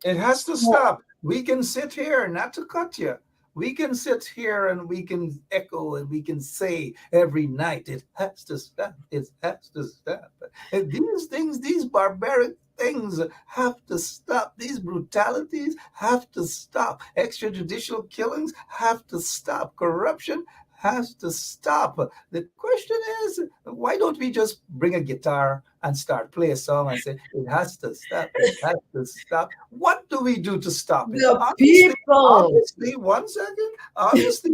Speaker 5: It has to stop. We can sit here, not to cut you. We can sit here and we can echo and we can say every night, it has to stop. It has to stop. And these things, these barbaric things have to stop. These brutalities have to stop. Extrajudicial killings have to stop. Corruption has to stop. The question is, why don't we just bring a guitar and start play a song and say, it has to stop, it has to stop? What do we do to stop it? Obviously, one second. Obviously,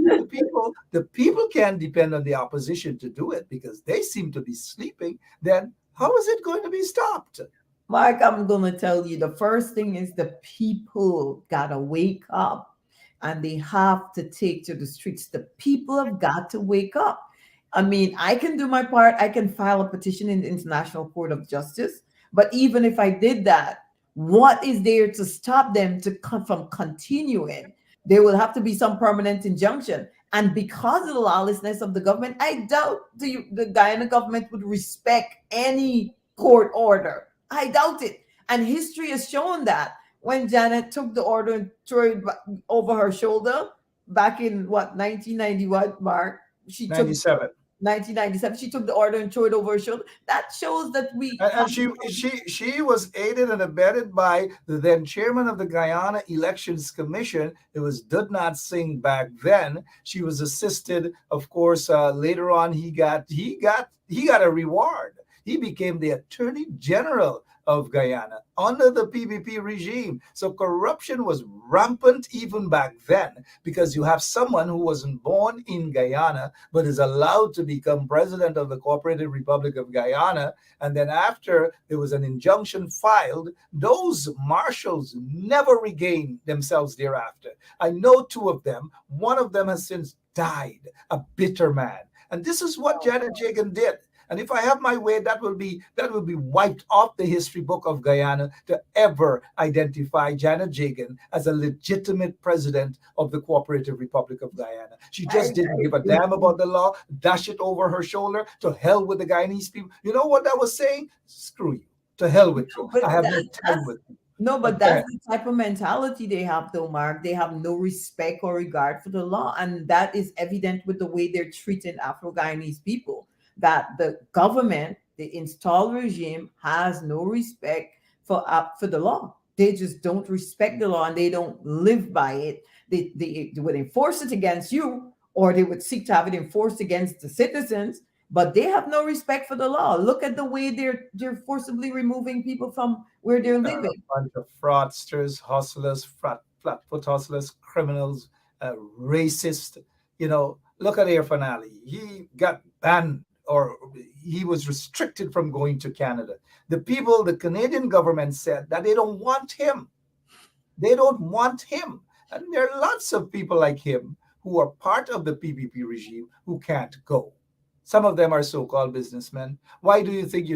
Speaker 5: the people can't depend on the opposition to do it because they seem to be sleeping. Then how is it going to be stopped?
Speaker 2: Mark, I'm going to tell you, the first thing is the people got to wake up. and they have to take to the streets. The people have got to wake up. I mean, I can do my part. I can file a petition in the International Court of Justice. But even if I did that, what is there to stop them from continuing? There will have to be some permanent injunction. And because of the lawlessness of the government, I doubt the Guyana government would respect any court order. I doubt it. And history has shown that when Janet took the order and threw it over her shoulder back in what, 1991, Mark? She took
Speaker 5: 97.
Speaker 2: 1997. She took the order and threw it over her shoulder. That shows that we.
Speaker 5: And she was aided and abetted by the then chairman of the Guyana Elections Commission. It was Dudnat Singh back then. She was assisted, of course. Later on, he got a reward. He became the Attorney General of Guyana under the PPP regime. So corruption was rampant even back then, because you have someone who wasn't born in Guyana but is allowed to become president of the Cooperative Republic of Guyana. And then after there was an injunction filed, those marshals never regained themselves thereafter. I know two of them. One of them has since died, a bitter man. And this is what Janet Jagan did. And if I have my way, that will be wiped off the history book of Guyana to ever identify Janet Jagan as a legitimate president of the Cooperative Republic of Guyana. She just didn't give a damn about the law, dash it over her shoulder. To hell with the Guyanese people. You know what that was saying? Screw you. To hell with you. I have no time with you.
Speaker 2: No, but that's the type of mentality they have, though, Mark. They have no respect or regard for the law. And that is evident with the way they're treating Afro-Guyanese people. That the government, the installed regime, has no respect for the law. They just don't respect the law and they don't live by it. They would enforce it against you, or they would seek to have it enforced against the citizens, but they have no respect for the law. Look at the way they're forcibly removing people from where they're living.
Speaker 5: A bunch of fraudsters, hustlers, flatfoot hustlers, criminals, racist. You know, look at Irfan Ali. He got banned, or he was restricted from going to Canada. The Canadian government said that they don't want him. They don't want him. And there are lots of people like him who are part of the PPP regime who can't go. Some of them are so-called businessmen. Why do you think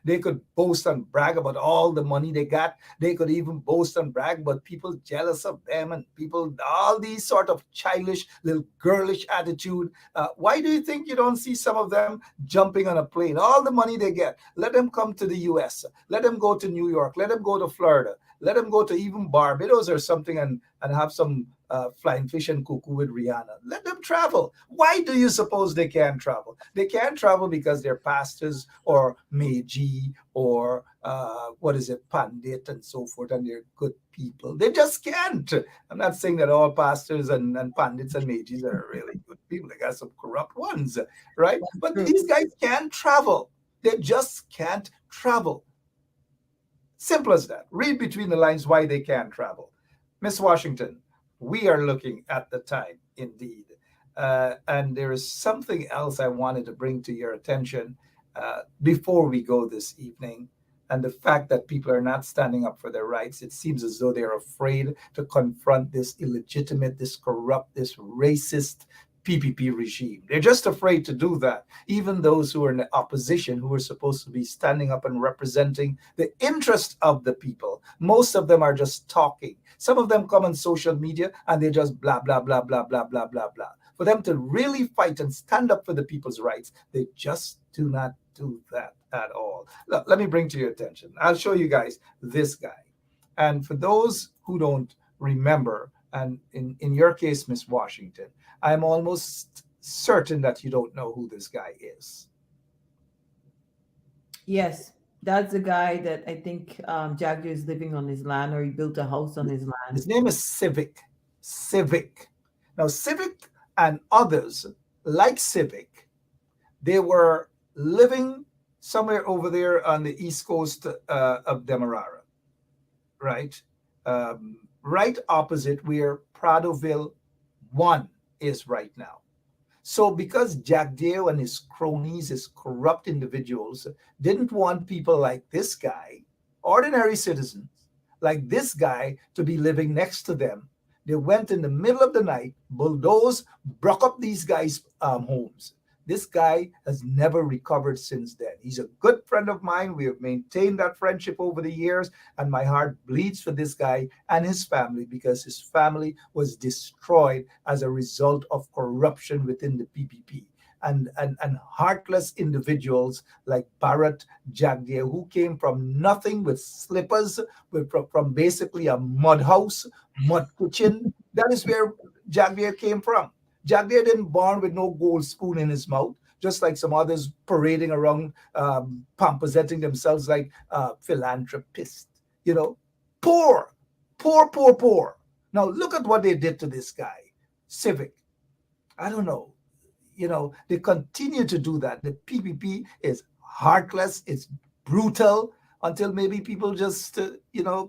Speaker 5: they could boast and brag about all the money they got? They could even boast and brag about people jealous of them and people, all these sort of childish, little girlish attitude. Why do you think you don't see some of them jumping on a plane? All the money they get, let them come to the US. Let them go to New York. Let them go to Florida. Let them go to even Barbados or something and have some flying fish and cuckoo with Rihanna. Let them travel. Why do you suppose they can't travel? They can't travel because they're pastors or Meiji or Pandit and so forth, and they're good people. They just can't. I'm not saying that all pastors and Pandits and Meijis are really good people. They got some corrupt ones, right? But these guys can't travel. They just can't travel. Simple as that. Read between the lines why they can't travel. Miss Washington, we are looking at the time, indeed. And there is something else I wanted to bring to your attention before we go this evening. And the fact that people are not standing up for their rights. It seems as though they're afraid to confront this illegitimate, this corrupt, this racist PPP regime. They're just afraid to do that. Even those who are in the opposition, who are supposed to be standing up and representing the interest of the people, most of them are just talking. Some of them come on social media and they just blah, blah, blah, blah, blah, blah, blah, blah. For them to really fight and stand up for the people's rights, they just do not do that at all. Look, let me bring to your attention. I'll show you guys this guy. And for those who don't remember, and in your case, Miss Washington, I'm almost certain that you don't know who this guy is.
Speaker 2: Yes, that's the guy that I think Jagger is living on his land, or he built a house on his land.
Speaker 5: His name is Civic. Now, Civic and others like Civic, they were living somewhere over there on the east coast of Demerara, right? Right opposite where Pradoville 1 is right now. So because Jagdeo and his cronies, his corrupt individuals, didn't want people like this guy, ordinary citizens like this guy, to be living next to them, They went in the middle of the night, bulldozed, broke up these guys' homes. This guy has never recovered since then. He's a good friend of mine. We have maintained that friendship over the years, and my heart bleeds for this guy and his family because his family was destroyed as a result of corruption within the PPP. And heartless individuals like Barrett Jagdier, who came from nothing with slippers, from basically a mud house, mud kitchen. That is where Jagdier came from. Jagdier didn't born with no gold spoon in his mouth, just like some others parading around, presenting themselves like philanthropists. You know, poor. Now look at what they did to this guy, Civic. I don't know. You know, they continue to do that. The PPP is heartless, it's brutal, until maybe people just,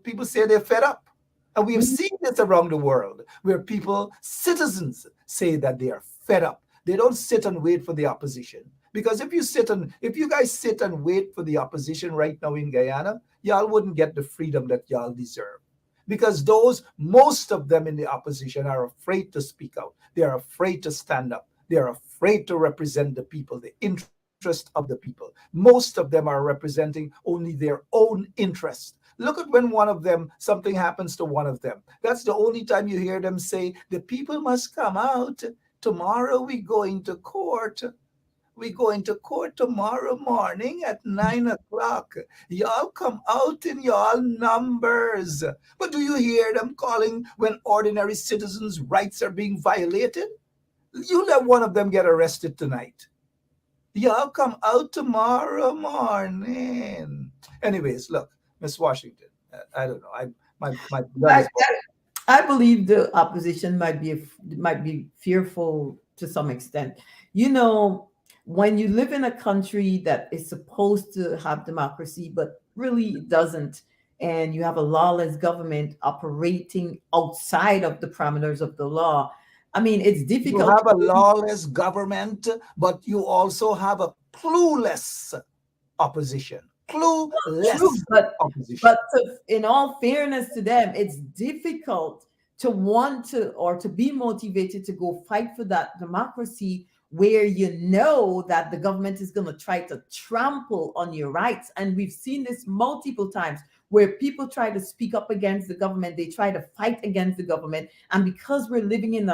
Speaker 5: people say they're fed up. And we have seen this around the world, where people, citizens, say that they are fed up. They don't sit and wait for the opposition. Because if you guys sit and wait for the opposition right now in Guyana, y'all wouldn't get the freedom that y'all deserve. Because most of them in the opposition are afraid to speak out. They are afraid to stand up. They are afraid to represent the people, the interest of the people. Most of them are representing only their own interest. Look at when something happens to one of them. That's the only time you hear them say, the people must come out. Tomorrow we're going to court. We're going to court tomorrow morning at 9 o'clock. Y'all come out in y'all numbers. But do you hear them calling when ordinary citizens' rights are being violated? You let one of them get arrested tonight. Y'all come out tomorrow morning. Anyways, look, Miss Washington, I don't know.
Speaker 2: I believe the opposition might be fearful to some extent. You know, when you live in a country that is supposed to have democracy, but really doesn't, and you have a lawless government operating outside of the parameters of the law, I mean, it's difficult.
Speaker 5: You have a lawless government, but you also have a clueless opposition. Clueless opposition.
Speaker 2: But in all fairness to them, it's difficult to want to or to be motivated to go fight for that democracy where you know that the government is going to try to trample on your rights. And we've seen this multiple times where people try to speak up against the government, they try to fight against the government. And because we're living in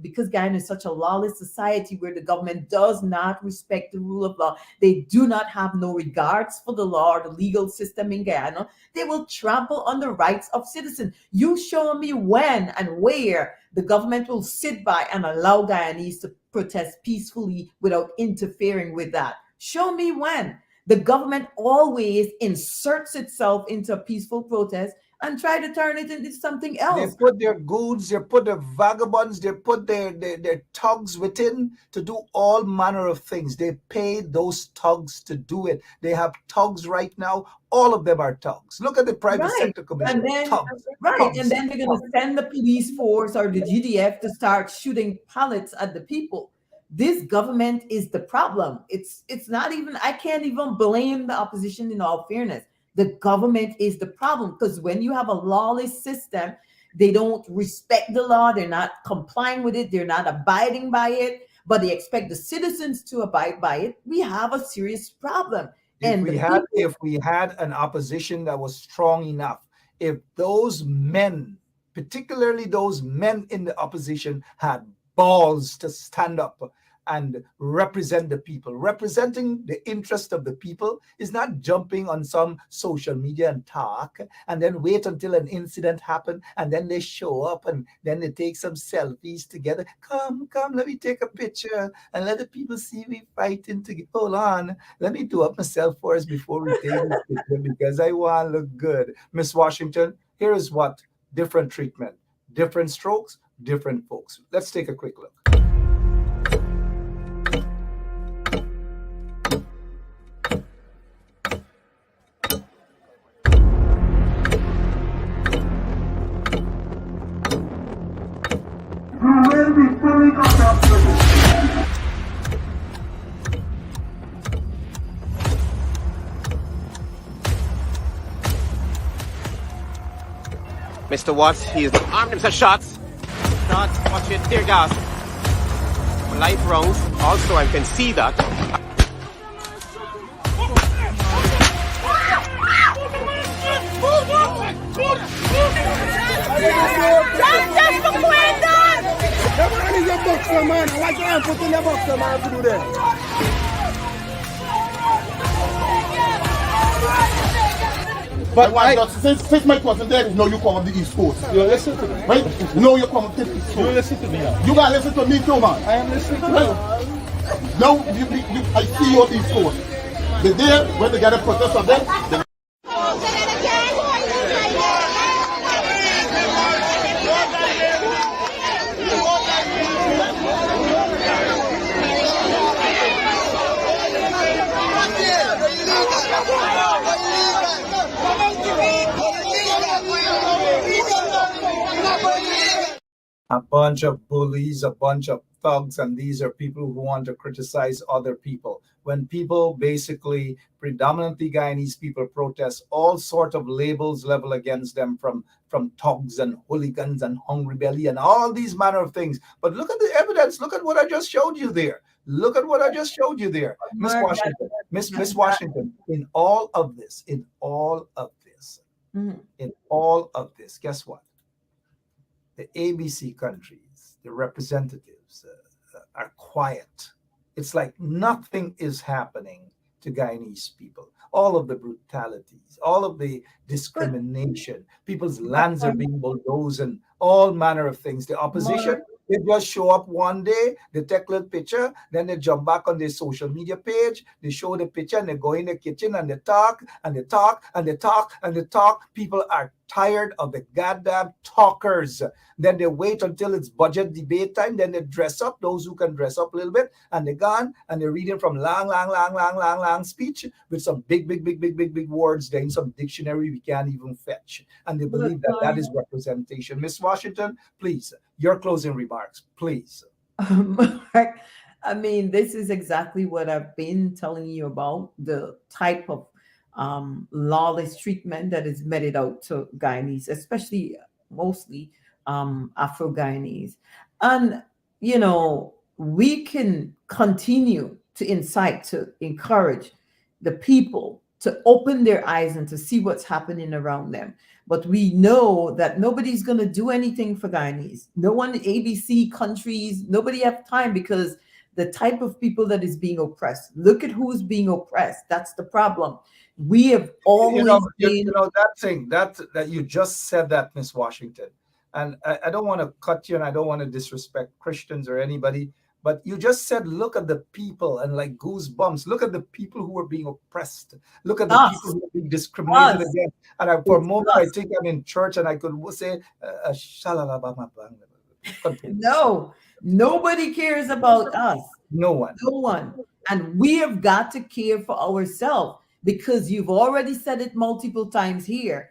Speaker 2: because Guyana is such a lawless society where the government does not respect the rule of law, they do not have no regards for the law or the legal system in Guyana, they will trample on the rights of citizens. You show me when and where the government will sit by and allow Guyanese to protest peacefully without interfering with that. Show me when. The government always inserts itself into a peaceful protest and try to turn it into something else.
Speaker 5: They put their goons, they put the vagabonds, they put their thugs within to do all manner of things. They pay those thugs to do it. They have thugs right now. All of them are thugs. Look at the private sector commission.
Speaker 2: And then,
Speaker 5: thugs.
Speaker 2: And then they're going to send the police force or the GDF to start shooting pellets at the people. This government is the problem. It's not even, I can't even blame the opposition in all fairness. The government is the problem because when you have a lawless system, they don't respect the law. They're not complying with it. They're not abiding by it, but they expect the citizens to abide by it. We have a serious problem.
Speaker 5: If we had an opposition that was strong enough, if those men, particularly those men in the opposition, had balls to stand up and represent the people. Representing the interest of the people is not jumping on some social media and talk and then wait until an incident happens and then they show up and then they take some selfies together. Come, let me take a picture and let the people see we fighting together. Hold on, let me do up myself first before we take this picture because I want to look good. Miss Washington, here is what different treatment, different strokes, different folks. Let's take a quick look.
Speaker 7: Mr. Watts, he is armed himself shots. Start watching tear gas. Light rounds. Also, I can see that.
Speaker 8: But since Mike wasn't there, no, you come on the East Coast. You listen to me. Right? No, you come on the East Coast. You listen to me. You gotta listen to me too, man. I am listening to you. Now, I see you on the East Coast. The day when they get a protest of them,
Speaker 5: a bunch of bullies, a bunch of thugs, and these are people who want to criticize other people. When people, basically predominantly Guyanese people, protest, all sort of labels level against them from thugs and hooligans and hungry belly and all these manner of things. But look at the evidence. Look at what I just showed you there. Look at what I just showed you there, Miss Washington. Miss Washington, in all of this, guess what? The ABC countries, the representatives are quiet. It's like nothing is happening to Guyanese people. All of the brutalities, all of the discrimination, people's lands are being bulldozed and all manner of things. The opposition, they just show up one day, they take a little picture, then they jump back on their social media page, they show the picture and they go in the kitchen and they talk and they talk and they talk and they talk. People are tired of the goddamn talkers. Then they wait until it's budget debate time, then they dress up, those who can dress up a little bit, and they're gone and they're reading from long speech with some big words there in some dictionary we can't even fetch. And they believe that that is representation. Miss Washington, please, your closing remarks, please.
Speaker 2: I mean, this is exactly what I've been telling you about, the type of lawless treatment that is meted out to Guyanese, especially mostly Afro-Guyanese. And, you know, we can continue to incite, to encourage the people to open their eyes and to see what's happening around them. But we know that nobody's going to do anything for Guyanese. No one, ABC countries, nobody have time because the type of people that is being oppressed. Look at who's being oppressed. That's the problem. We have always been...
Speaker 5: that thing that you just said that, Miss Washington, and I don't want to cut you and I don't want to disrespect Christians or anybody, but you just said, look at the people, and like goosebumps, look at the people who are being oppressed. Look at the people who are being discriminated against. And for a moment, I think I'm in church and I could say,
Speaker 2: no, nobody cares about us.
Speaker 5: No one. And
Speaker 2: we have got to care for ourselves, because you've already said it multiple times here.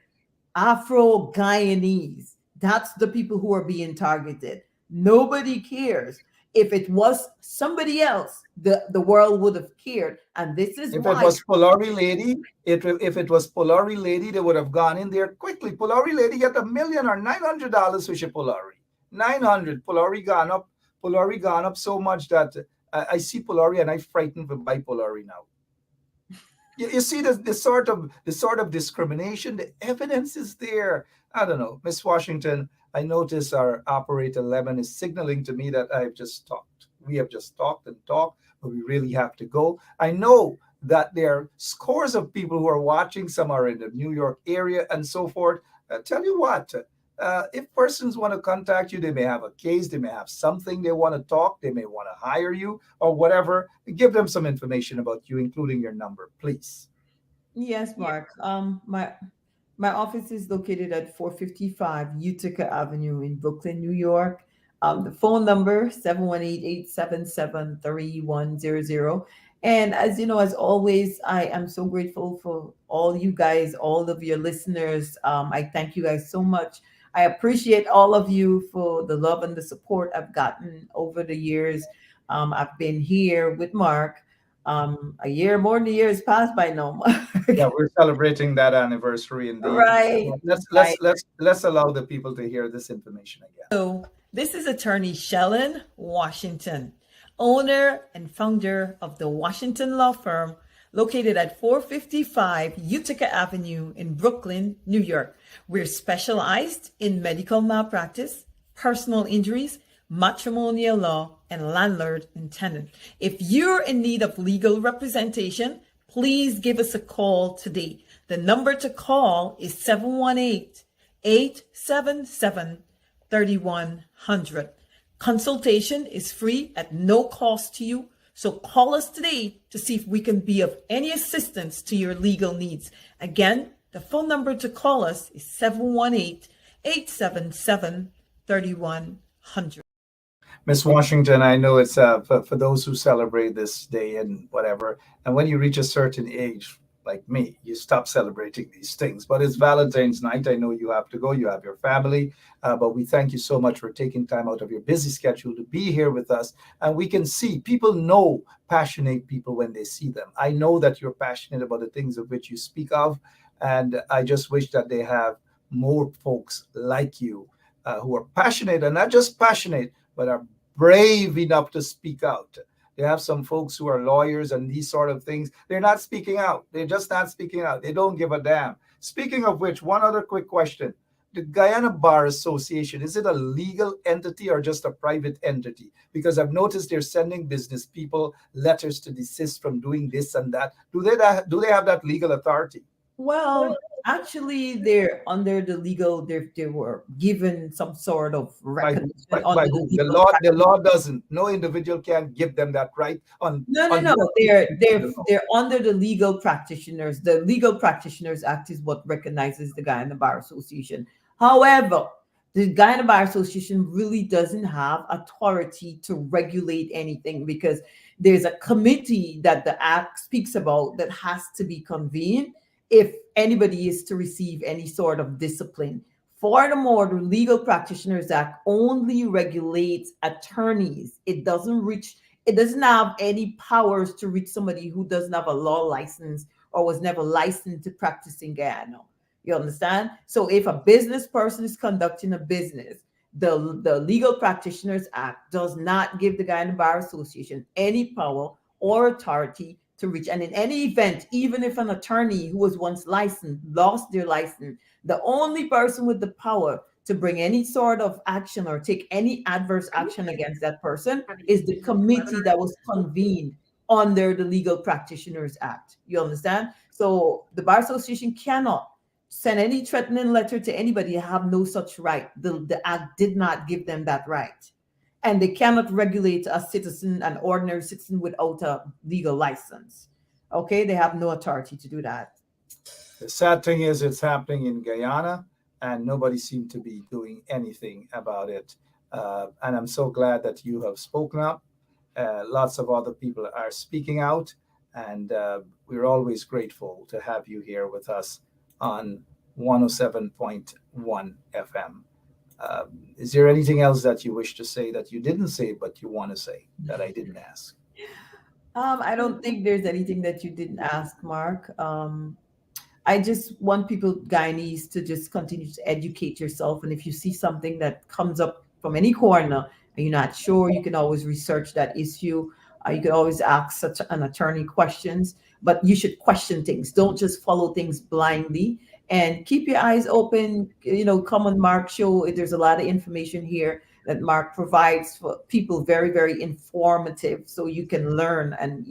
Speaker 2: Afro-Guyanese, that's the people who are being targeted. Nobody cares. If it was somebody else, the world would have cared. And this is
Speaker 5: why. If it was Polari Lady, if it was Polari Lady, they would have gone in there quickly. Polari Lady get $1 million or $900 for she Polari. 900. Polari gone up so much that I see Polari and I'm frightened to buy Polari now. You see the sort of discrimination. The evidence is there. I don't know, Miss Washington. I notice our operator Lemon is signaling to me that I've just talked. We have just talked and talked, but we really have to go. I know that there are scores of people who are watching. Some are in the New York area and so forth. Tell you what, if persons want to contact you, they may have a case, they may have something they want to talk, they may want to hire you or whatever. Give them some information about you, including your number, please.
Speaker 2: Yes, Mark. My office is located at 455 Utica Avenue in Brooklyn, New York. The phone number 718-877-3100. And as you know, as always, I am so grateful for all you guys, all of your listeners. I thank you guys so much. I appreciate all of you for the love and the support I've gotten over the years. I've been here with Mark. A year, more than a year has passed by now.
Speaker 5: Yeah, we're celebrating that anniversary indeed.
Speaker 2: Right.
Speaker 5: So let's allow the people to hear this information again.
Speaker 2: So, this is attorney Shellen Washington, owner and founder of the Washington law firm located at 455 Utica Avenue in Brooklyn, New York. We're specialized in medical malpractice, personal injuries, matrimonial law, and landlord and tenant. If you're in need of legal representation, please give us a call today. The number to call is 718-877-3100. Consultation is free at no cost to you. So call us today to see if we can be of any assistance to your legal needs. Again, the phone number to call us is 718-877-3100.
Speaker 5: Miss Washington, I know it's for those who celebrate this day and whatever, and when you reach a certain age, like me, you stop celebrating these things. But it's Valentine's night. I know you have to go. You have your family. But we thank you so much for taking time out of your busy schedule to be here with us. And we can see people know passionate people when they see them. I know that you're passionate about the things of which you speak of. And I just wish that they have more folks like you who are passionate, and not just passionate, but are brave enough to speak out. They have some folks who are lawyers and these sort of things. They're not speaking out. They're just not speaking out. They don't give a damn. Speaking of which, one other quick question. The Guyana Bar Association, is it a legal entity or just a private entity? Because I've noticed they're sending business people letters to desist from doing this and that. Do they have that legal authority?
Speaker 2: Well, actually, they're under the legal. They were given some sort of recognition under the
Speaker 5: the
Speaker 2: legal.
Speaker 5: law. The law doesn't. No individual can give them that right.
Speaker 2: No. They're under the Legal Practitioners. The Legal Practitioners Act is what recognizes the Guyana Bar Association. However, the Guyana Bar Association really doesn't have authority to regulate anything, because there's a committee that the Act speaks about that has to be convened if anybody is to receive any sort of discipline. Furthermore, the Legal Practitioners Act only regulates attorneys. It doesn't have any powers to reach somebody who doesn't have a law license or was never licensed to practice in Guyana. You understand? So if a business person is conducting a business, the Legal Practitioners Act does not give the Guyana Bar Association any power or authority to reach. And in any event, even if an attorney who was once licensed lost their license, the only person with the power to bring any sort of action or take any adverse action against that person is the committee that was convened under the Legal Practitioners Act. You understand? So the Bar Association cannot send any threatening letter to anybody. They have no such right. The Act did not give them that right. And they cannot regulate a citizen, an ordinary citizen, without a legal license. Okay, they have no authority to do that.
Speaker 5: The sad thing is it's happening in Guyana, and nobody seemed to be doing anything about it. And I'm so glad that you have spoken up. Lots of other people are speaking out, and we're always grateful to have you here with us on 107.1 FM. Is there anything else that you wish to say that you didn't say but you want to say that I didn't ask?
Speaker 2: I don't think there's anything that you didn't ask, Mark. I just want people, Guyanese, to just continue to educate yourself. And if you see something that comes up from any corner and you're not sure, you can always research that issue. You can always ask such an attorney questions, but you should question things. Don't just follow things blindly. And keep your eyes open. Come on Mark's show. There's a lot of information here that Mark provides for people, very, very informative, so you can learn, and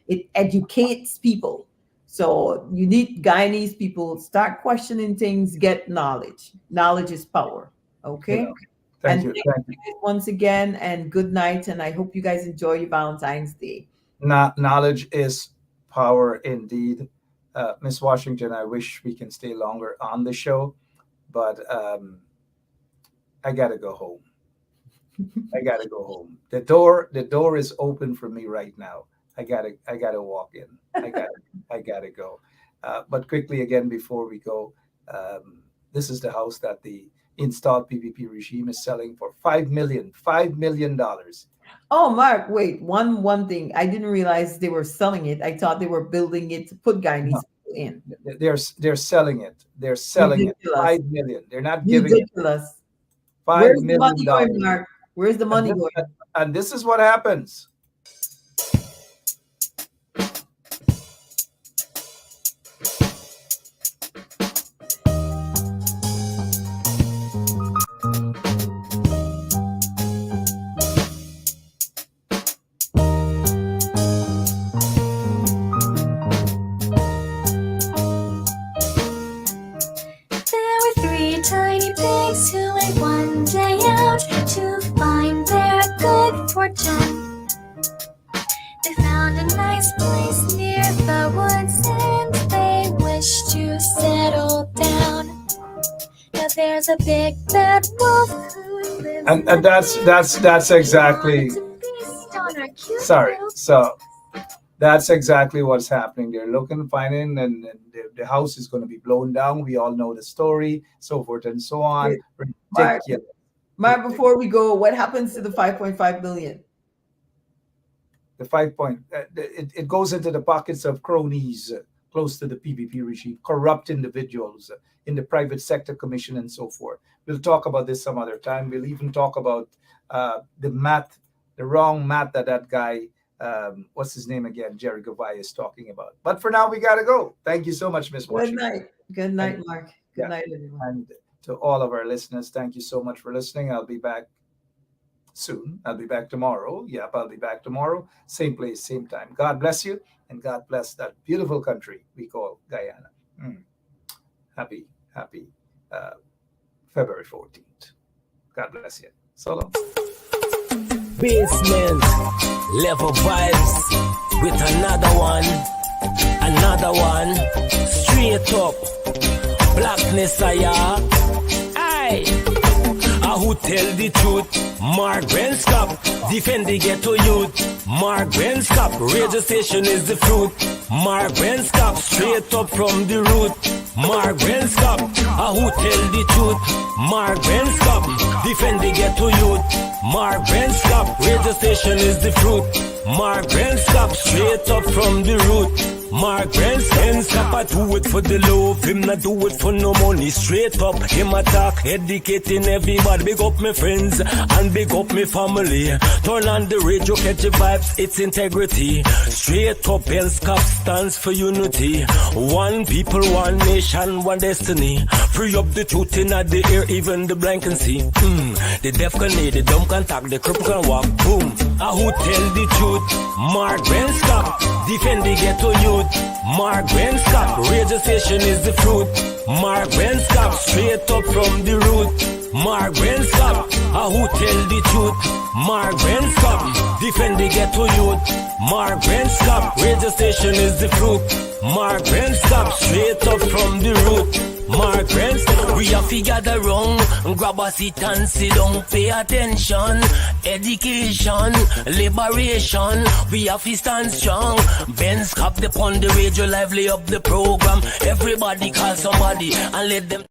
Speaker 2: it educates people. So you need Guyanese people, start questioning things, get knowledge. Knowledge is power. Okay.
Speaker 5: Yeah. Thank you.
Speaker 2: Thank you once again, and good night. And I hope you guys enjoy your Valentine's Day.
Speaker 5: Knowledge is power indeed. Miss Washington, I wish we can stay longer on the show, but I gotta go home. I gotta go home. The door is open for me right now. I gotta walk in. I gotta go. But quickly again before we go, This is the house that the installed PPP regime is selling for $5 million.
Speaker 2: Oh, Mark, wait, one thing. I didn't realize they were selling it. I thought they were building it to put Guyanese people in.
Speaker 5: They're selling it. They're selling
Speaker 2: Ridiculous.
Speaker 5: it. $5 million. They're not giving
Speaker 2: Ridiculous.
Speaker 5: it $5
Speaker 2: Where's the
Speaker 5: million.
Speaker 2: money going, Mark? Where's the money going?
Speaker 5: And this is what happens.
Speaker 9: They found a nice place near the woods and they wish to settle down. Now there's a big bad wolf who lives
Speaker 5: And that's exactly sorry. So that's exactly what's happening. They're looking, finding, and the house is going to be blown down. We all know the story, so forth and so on. Ridiculous.
Speaker 2: Mark, before we go, what happens to the 5.5 billion?
Speaker 5: The 5 point, it goes into the pockets of cronies close to the PPP regime, corrupt individuals in the private sector commission and so forth. We'll talk about this some other time. We'll even talk about the wrong math that guy, what's his name again, Jerry Gavai is talking about. But for now, we got to go. Thank you so much, Ms. Washington.
Speaker 2: Good night. Good night, Mark. Good night, everyone.
Speaker 5: And to all of our listeners, thank you so much for listening. I'll be back soon. I'll be back tomorrow. Yep, I'll be back tomorrow. Same place, same time. God bless you, and God bless that beautiful country we call Guyana. Happy February 14th. God bless you. So long.
Speaker 1: Basement level vibes with another one, straight up blackness. Aye. Who tell the truth? Mark Benschop, defend the ghetto youth. Mark Benschop, radio station is the fruit. Mark Benschop, straight up from the root. Mark Benschop, who tell the truth? Mark Benschop, defend the ghetto youth. Mark Benschop, radio station is the fruit. Mark Benschop, straight up from the root. Mark Benschop, I do it for the love, him not do it for no money. Straight up, him attack, educating everybody. Big up my friends and big up my family. Turn on the radio, catch the vibes, it's integrity. Straight up, Benschop stands for unity. One people, one nation, one destiny. Free up the truth in the air, even the blind can see. The deaf can hear, the dumb can talk, the cripple can walk. Boom. Who tell the truth? Mark Benschop, defend the ghetto youth. Mark Benschop, radio station is the fruit. Mark Benschop, straight up from the root. Mark Benschop, who tell the truth? Mark Benschop, defend the ghetto youth. Mark Benschop, radio station is the fruit. Mark Benschop, straight up from the root. Mark Benschop, we have to gather wrong, grab a seat and sit down, pay attention. Education, liberation, we have to stand strong. Benschop, upon the radio, lively up the program. Everybody call somebody and let them